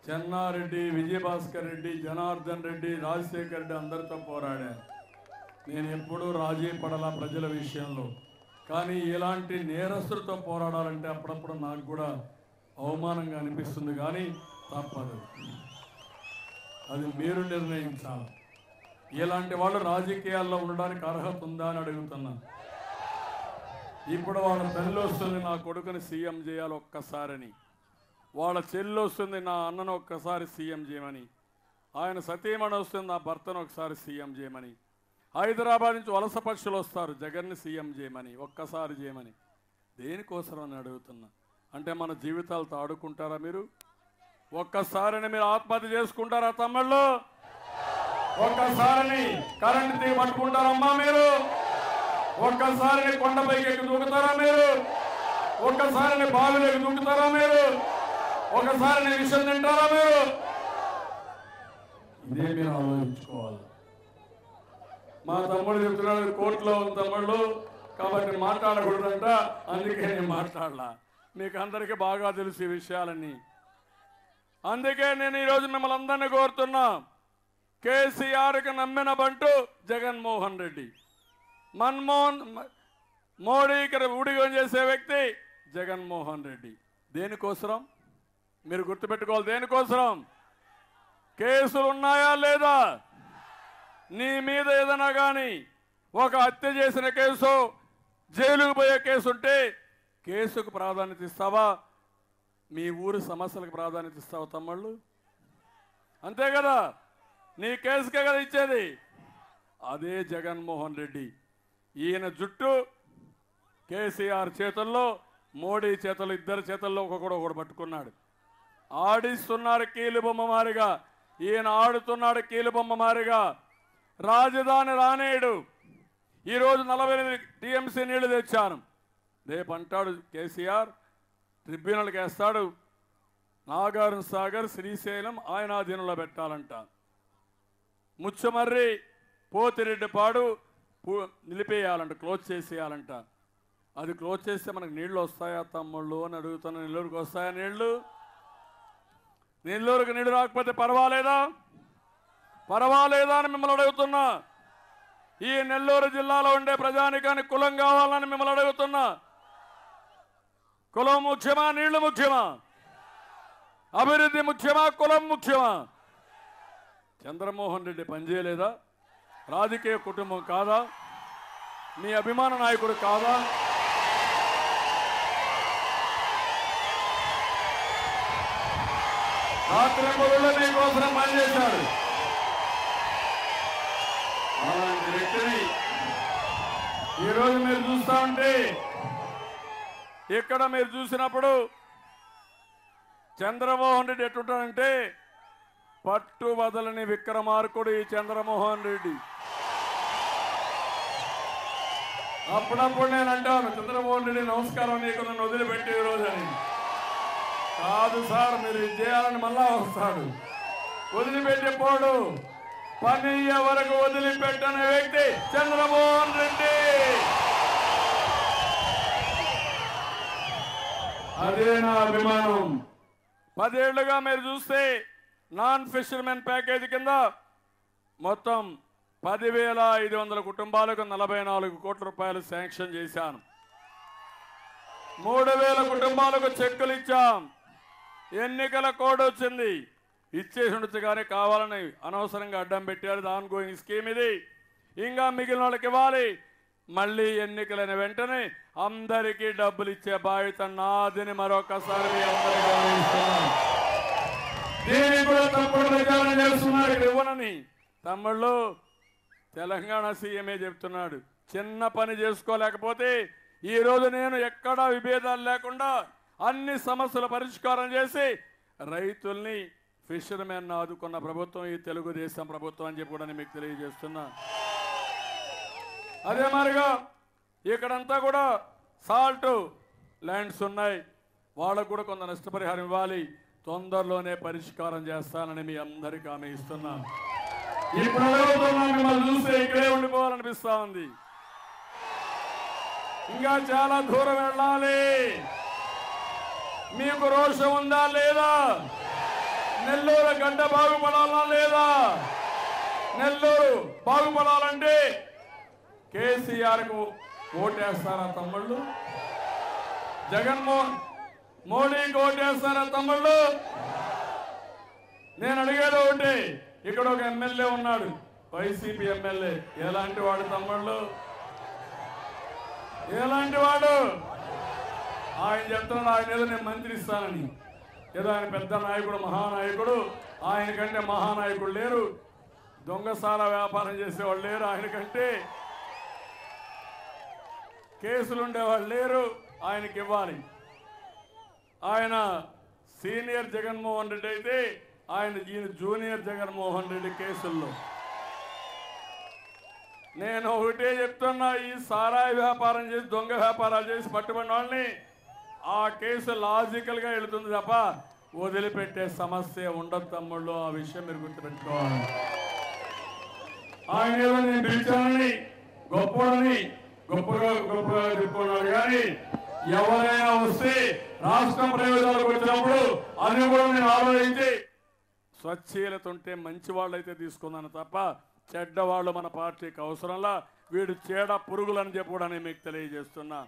S1: చెన్నారెడ్డి, విజయభాస్కర్ రెడ్డి, జనార్దన్ రెడ్డి, రాజశేఖర్ రెడ్డి అందరితో పోరాడా. నేను ఎప్పుడూ రాజీ పడాల ప్రజల విషయంలో. కానీ ఇలాంటి నేరస్తులతో పోరాడాలంటే అప్పుడప్పుడు నాకు కూడా అవమానంగా అనిపిస్తుంది. కానీ తప్పదు, అది మీరు నిర్ణయించాలి. ఇలాంటి వాళ్ళు రాజకీయాల్లో ఉండడానికి అర్హత ఉందా అని అడుగుతున్నాను. ఇప్పుడు వాళ్ళ తల్లి వస్తుంది నా కొడుకుని సీఎం చేయాలి ఒక్కసారని, వాళ్ళ చెల్లి వస్తుంది నా అన్నను ఒక్కసారి సీఎం చేయమని, ఆయన సతీమణి వస్తుంది నా భర్తను ఒకసారి సీఎం చేయమని, హైదరాబాద్ నుంచి వలస పక్షులు వస్తారు జగన్ని సీఎం చేయమని, ఒక్కసారి చేయమని. దేనికోసం అని అడుగుతున్నా. అంటే మన జీవితాలతో ఆడుకుంటారా మీరు? ఒక్కసారిని మీరు ఆత్మహత్య చేసుకుంటారా తమ్ముళ్ళు? ఒక్కసారిని కరెంటు తీగ పట్టుకుంటారమ్మా మీరు? ఒక్కసారిని కొండపైకి ఎక్కి దూకుతారా మీరు? ఒక్కసారిని బావిలోకి దూకుతారా మీరు? ఒకసారిని విషయం తింటారా మీరు? ఇదే మీరు ఆలోచించుకోవాలి. మా తమ్ముడు చెప్తున్నాడు కోర్టులో ఉంది తమ్ముళ్ళు కాబట్టి మాట్లాడకూడదంట, అందుకే నేను మాట్లాడలా. మీకు అందరికీ బాగా తెలుసు ఈ విషయాలన్నీ. అందుకే నేను ఈరోజు మిమ్మల్ని అందరినీ కోరుతున్నా. కేసీఆర్కి నమ్మిన బంటు జగన్మోహన్ రెడ్డి, మోడీకి ఊడిగం చేసే వ్యక్తి జగన్మోహన్ రెడ్డి. దేనికోసం మీరు గుర్తుపెట్టుకోవాలి. దేనికోసం? కేసులు ఉన్నాయా లేదా? నీ మీద ఏదైనా కానీ ఒక హత్య చేసిన కేసు, జైలుకు పోయే కేసు ఉంటే కేసుకు ప్రాధాన్యత ఇస్తావా? మీ ఊరి సమస్యలకు ప్రాధాన్యత ఇస్తావా తమ్ముళ్ళు? అంతే కదా, నీ కేసుకే కదా ఇచ్చేది. అదే జగన్మోహన్ రెడ్డి. ఈయన జుట్టు కేసీఆర్ చేతుల్లో, మోడీ చేతుల్లో, ఇద్దరు చేతుల్లో ఒకడు పట్టుకున్నాడు. ఆడిస్తున్నారు కీలుబొమ్మ మారిగా, ఈయన ఆడుతున్నాడు కీలుబొమ్మ మారిగా. రాజధాని రానేడు. ఈరోజు 48 టీఎంసీ నీళ్లు తెచ్చాను. రేపు అంటాడు కేసీఆర్ ట్రిబ్యునల్కి వేస్తాడు, నాగార్జున సాగర్, శ్రీశైలం ఆయన ఆధీనంలో పెట్టాలంట. ముచ్చమర్రి, పోతిరెడ్డిపాడు నిలిపేయాలంట, క్లోజ్ చేసేయాలంట. అది క్లోజ్ చేస్తే మనకు నీళ్లు వస్తాయా తమ్ముళ్ళు అని అడుగుతున్నా. నెల్లూరుకి వస్తాయా నీళ్లు? నెల్లూరుకి నీళ్లు రాకపోతే పర్వాలేదా? పర్వాలేదా అని మిమ్మల్ని అడుగుతున్నా. ఈ నెల్లూరు జిల్లాలో ఉండే ప్రజానికానికి కులం కావాలని మిమ్మల్ని అడుగుతున్నా. కులం ముఖ్యమా, నీళ్లు ముఖ్యమా? అభివృద్ధి ముఖ్యమా, కులం ముఖ్యమా? చంద్రమోహన్ రెడ్డి పనిచేయలేదా? రాజకీయ కుటుంబం కాదా? మీ అభిమాన నాయకుడు కాదా? రాత్రి మొదలు మీకోసం పనిచేశాడు. అలాంటి వ్యక్తిని ఈరోజు మీరు చూస్తా ఉంటే, ఇక్కడ మీరు చూసినప్పుడు చంద్రమోహన్ రెడ్డి ఎట్టుంటాడంటే పట్టు వదలని విక్రమార్కుడు ఈ చంద్రమోహన్ రెడ్డి. అప్పుడప్పుడు నేను అంటాను, చంద్రమోహన్ రెడ్డి నమస్కారం, నీకు నన్ను వదిలిపెట్టి ఈరోజు అని. కాదు సార్, మీరు ఇది చేయాలని మళ్ళా వస్తాడు. వదిలిపెట్టిపోడు. పని వరకు వదిలిపెట్టని వ్యక్తి చంద్రమోహన్ రెడ్డి. అదే నా అభిమానం. 10 ఏళ్లుగా మీరు చూస్తే నాన్ ఫిషర్మెన్ ప్యాకేజీ కింద మొత్తం 10,500 కుటుంబాలకు 44 కోట్ల రూపాయలు శాంక్షన్ చేశాను. 3,000 కుటుంబాలకు చెక్కులు ఇచ్చాం. ఎన్నికల కోడ్ వచ్చింది, ఇచ్చేసి ఉండొచ్చు కానీ కావాలని అనవసరంగా అడ్డం పెట్టారు. దాని గోయింగ్ స్కీమ్ ఇది. ఇంకా మిగిలిన వాళ్ళకి ఇవ్వాలి. మళ్ళీ ఎన్నికలైన వెంటనే అందరికీ డబ్బులు ఇచ్చే బాధ్యత నాదని మరొకసారి దీనికి కూడా తప్పుడు ప్రచారం చేస్తున్నారు. ఇక్కడ ఇవ్వనని తమ్ముళ్ళు తెలంగాణ సీఎంఏ చెప్తున్నాడు. చిన్న పని చేసుకోలేకపోతే ఈ రోజు నేను ఎక్కడా విభేదాలు లేకుండా అన్ని సమస్యల పరిష్కారం చేసి రైతుల్ని ఫిషర్మెన్ ఆదుకున్న ప్రభుత్వం ఈ తెలుగుదేశం ప్రభుత్వం అని చెప్పి కూడా మీకు తెలియజేస్తున్నా. అదే మరిగా ఇక్కడంతా కూడా సాల్ట్ ల్యాండ్స్ ఉన్నాయి, వాళ్ళకు కూడా కొంత నష్టపరిహారం ఇవ్వాలి. తొందరలోనే పరిష్కారం చేస్తానని మీ అందరికీ హామీ ఇస్తున్నా. ఇప్పుడు మిమ్మల్ని చూస్తే ఇక్కడే ఉండిపోవాలనిపిస్తా ఉంది. ఇంకా చాలా దూరం వెళ్ళాలి. మీకు రోషం ఉందా లేదా? నెల్లూరు గడ్డ బాగుపడాలా లేదా? నెల్లూరు బాగుపడాలంటే కేసీఆర్కు ఓటేస్తారా తమ్ముళ్ళు? జగన్మోహన్ మోడీకి ఓటేస్తారా తమ్ముళ్ళు? నేను అడిగేది ఒకటి, ఇక్కడ ఒక ఎమ్మెల్యే ఉన్నాడు, వైసీపీ ఎమ్మెల్యే. ఎలాంటి వాడు తమ్ముళ్ళు? ఎలాంటి వాడు? ఆయన చెప్తున్నాడు ఆయన ఏదో నేను మంత్రి ఇస్తానని. ఏదో ఆయన పెద్ద నాయకుడు, మహానాయకుడు. ఆయన కంటే మహానాయకుడు లేరు, దొంగసాల వ్యాపారం చేసేవాళ్ళు లేరు, ఆయన కంటే కేసులు ఉండేవాళ్ళు లేరు. ఆయనకి ఇవ్వాలి. ఆయన సీనియర్ జగన్మోహన్ రెడ్డి అయితే ఈయన జూనియర్ జగన్మోహన్ రెడ్డి కేసుల్లో. నేను ఒకటే చెప్తున్నా, ఈ సారాయి వ్యాపారం చేసి దొంగ వ్యాపారాలు చేసి పట్టుబడిన వాళ్ళని ఆ కేసు లాజికల్గా వెళుతుంది తప్ప వదిలిపెట్టే సమస్య ఉండదు తమ్ముళ్ళు. ఆ విషయం మీరు గుర్తుపెట్టుకోవాలి. ఆయన ఏదో నేను పిలిచానని గొప్పని గొప్పగా చెప్పుకున్నాడు కానీ ఎవరైనా వస్తే రాష్ట్ర ప్రయోజనాలకు వచ్చినప్పుడు అది కూడా నేను ఆలోచించి స్వచ్ఛీలత ఉంటే మంచి వాళ్ళు అయితే తీసుకున్నాను తప్ప చెడ్డవాళ్ళు మన పార్టీకి అవసరంలా. వీడు చీడ పురుగులని చెప్పి కూడా నేను మీకు తెలియజేస్తున్నా.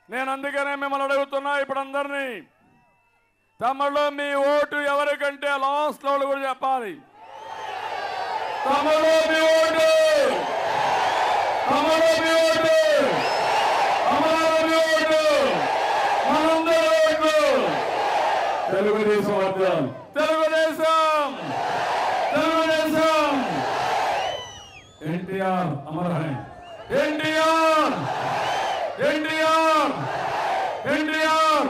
S1: నేను అందుకనే మిమ్మల్ని అడుగుతున్నా ఇప్పుడు అందరినీ, తమ్ముళ్ళు మీ ఓటు ఎవరికంటే లాస్ట్ లో కూడా చెప్పాలి. తమ్ముళ్ళు మీ ఓటు, తమ్ముళ్ళు మీ ఓటు, అమరావతి మీ ఓటు, మనందరి ఓటు తెలుగుదేశం వర్గం. తెలుగుదేశం, తెలుగుదేశం. ఎన్టీఆర్ అమరహే. ఎన్టీఆర్, ఎన్టీఆర్, ఎన్టీఆర్.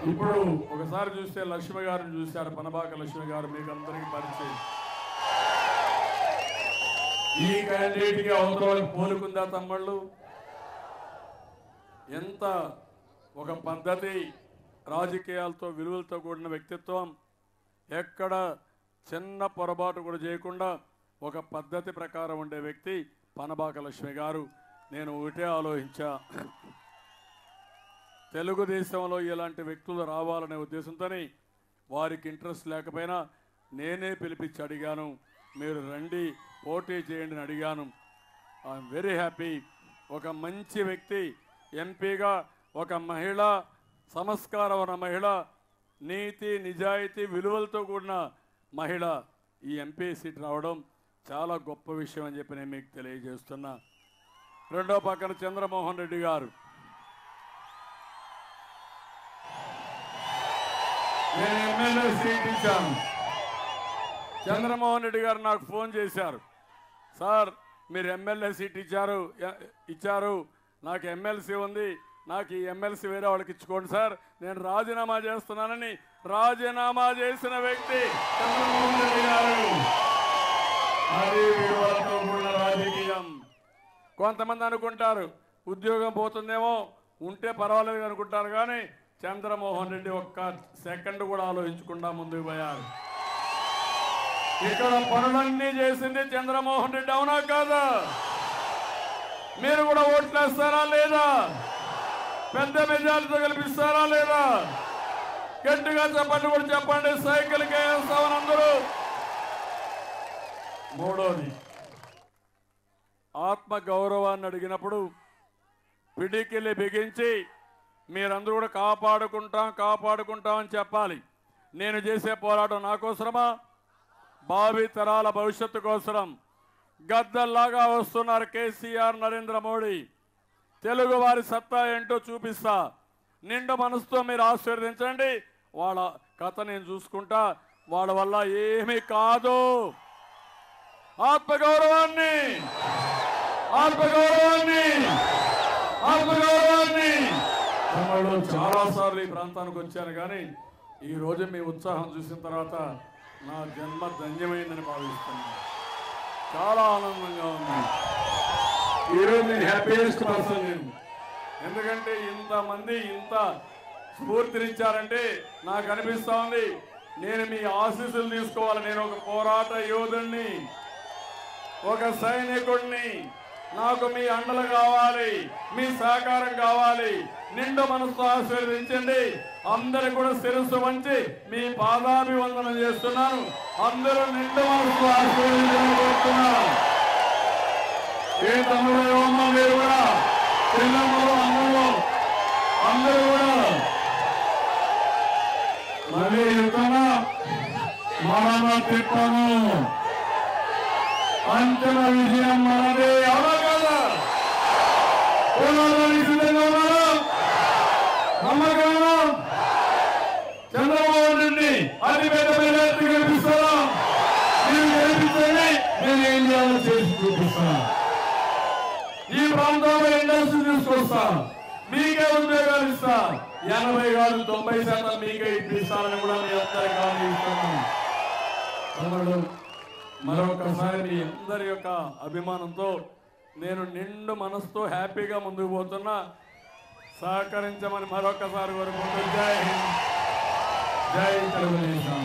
S1: ఇప్పుడు ఒకసారి చూస్తే లక్ష్మి గారిని చూశారు, పనబాక లక్ష్మి గారు, మీకు అందరికీ పరిచయం. ఈ క్యాండిడేట్ కి అవతల పోలుకుందా తమ్ముళ్ళు? ఎంత ఒక పద్ధతి, రాజకీయాలతో విలువలతో కూడిన వ్యక్తిత్వం, ఎక్కడ చిన్న పొరపాటు కూడా చేయకుండా ఒక పద్ధతి ప్రకారం ఉండే వ్యక్తి పనబాక లక్ష్మి గారు. నేను ఒకటే ఆలోచించా, తెలుగుదేశంలో ఇలాంటి వ్యక్తులు రావాలనే ఉద్దేశంతోనే వారికి ఇంట్రెస్ట్ లేకపోయినా నేనే పిలిపించి అడిగాను, మీరు రండి పోటీ చేయండి అని అడిగాను. I'm very happy. ఒక మంచి వ్యక్తి ఎంపీగా, ఒక మహిళ, సంస్కారం ఉన్న మహిళ, నీతి నిజాయితీ విలువలతో కూడిన మహిళ ఈ ఎంపీ సీట్ రావడం చాలా గొప్ప విషయం అని చెప్పి నేను మీకు తెలియజేస్తున్నా. రెండో పక్కన చంద్రమోహన్ రెడ్డి గారు. నేను ఎమ్మెల్యే సీట్ ఇచ్చాను. చంద్రమోహన్ రెడ్డి గారు నాకు ఫోన్ చేశారు, సార్ మీరు ఎమ్మెల్యే సీట్ ఇచ్చారు, నాకు ఎమ్మెల్సీ ఉంది, నాకు ఈ ఎమ్మెల్సీ వేరే వాళ్ళకి ఇచ్చుకోండి సార్, నేను రాజీనామా చేస్తున్నానని రాజీనామా చేసిన వ్యక్తి చంద్రమోహన్ రెడ్డి గారు. అది విలువలతో కూడిన రాజకీయం. కొంతమంది అనుకుంటారు ఉద్యోగం పోతుందేమో, ఉంటే పర్వాలేదు అనుకుంటారు, కానీ చంద్రమోహన్ రెడ్డి ఒక్క సెకండ్ కూడా ఆలోచించకుండా ముందుకు పోయారు. ఇక్కడ పనులన్నీ చేసింది చంద్రమోహన్ రెడ్డి, అవునా కాదా? మీరు కూడా ఓట్లేస్తారా లేదా? పెద్ద మెజార్టీతో గెలిపిస్తారా లేదా? గట్టిగా చెప్పండి, కూడా చెప్పండి. సైకిల్కే వేస్తామని అందరూ. మూడోది, ఆత్మ గౌరవాన్ని అడిగినప్పుడు పిడికిలి బిగించి మీరందరూ కూడా కాపాడుకుంటాం అని చెప్పాలి. నేను చేసే పోరాటం నా కోసమా? భావి తరాల భవిష్యత్తు కోసం. గద్దల్లాగా వస్తున్నారు కేసీఆర్, నరేంద్ర మోడీ. తెలుగు వారి సత్తా ఏంటో చూపిస్తా. నిండు మనసుతో మీరు ఆశీర్వదించండి. వాళ్ళ కథ నేను చూసుకుంటా. వాళ్ళ వల్ల ఏమీ కాదు. ఆత్మగౌరవాన్ని చాలా సార్లు ఈ ప్రాంతానికి వచ్చాను, కానీ ఈ రోజు మీ ఉత్సాహం చూసిన తర్వాత నా జన్మ ధన్యమైందని భావిస్తున్నాను. చాలా ఆనందంగా ఉంది. ఈరోజు నేను హ్యాపీయెస్ట్ పర్సన్ నేను. ఎందుకంటే ఇంతమంది ఇంత స్ఫూర్తినిచ్చారంటే నాకు అనిపిస్తా ఉంది నేను మీ ఆశీస్సులు తీసుకోవాలి. నేను ఒక పోరాట యోధుడిని, ఒక సైనికుడిని. నాకు మీ అండలు కావాలి, మీ సహకారం కావాలి. నిండు మనసుతో ఆశీర్వదించండి. అందరూ కూడా శిరస్సు వంచి మీ పాదాభివందనం చేస్తున్నాను. అందరూ నిండు మనసుతో ఆశీర్వదించుకుంటున్నాను. ఏ తమ్ముడు ఏమన్నా మీరు కూడా పిల్లలు అందరూ కూడా మళ్ళీ చెప్తాను, మన తిప్పను అంతిమ విజయం మనదే. అవునా కదా? సిద్ధంగా ఉన్నారా? నమ్మకంగా చంద్రబాబు రెడ్డి అతి పెద్ద మెజార్టీ గెలిపిస్తారా? మీరు గెలిపిస్తేనే నేను ఏం చేయాలో చేసి చూపిస్తాను. ఈ ప్రాంతంలో ఇండస్ట్రీ తీసుకొస్తా, మీకే ఉద్యోగాలు ఇస్తా. 80 కాదు 90% మీకే ఇప్పిస్తానని కూడా మీ అందరికీ హామీ ఇస్తున్నాను. మరొకసారి మీ అందరి యొక్క అభిమానంతో నేను నిండు మనసుతో హ్యాపీగా ముందుకు పోతున్నా. సహకరించమని మరొకసారి కోరుకుంటూ జై హింద్, జై తెలుగుదేశం.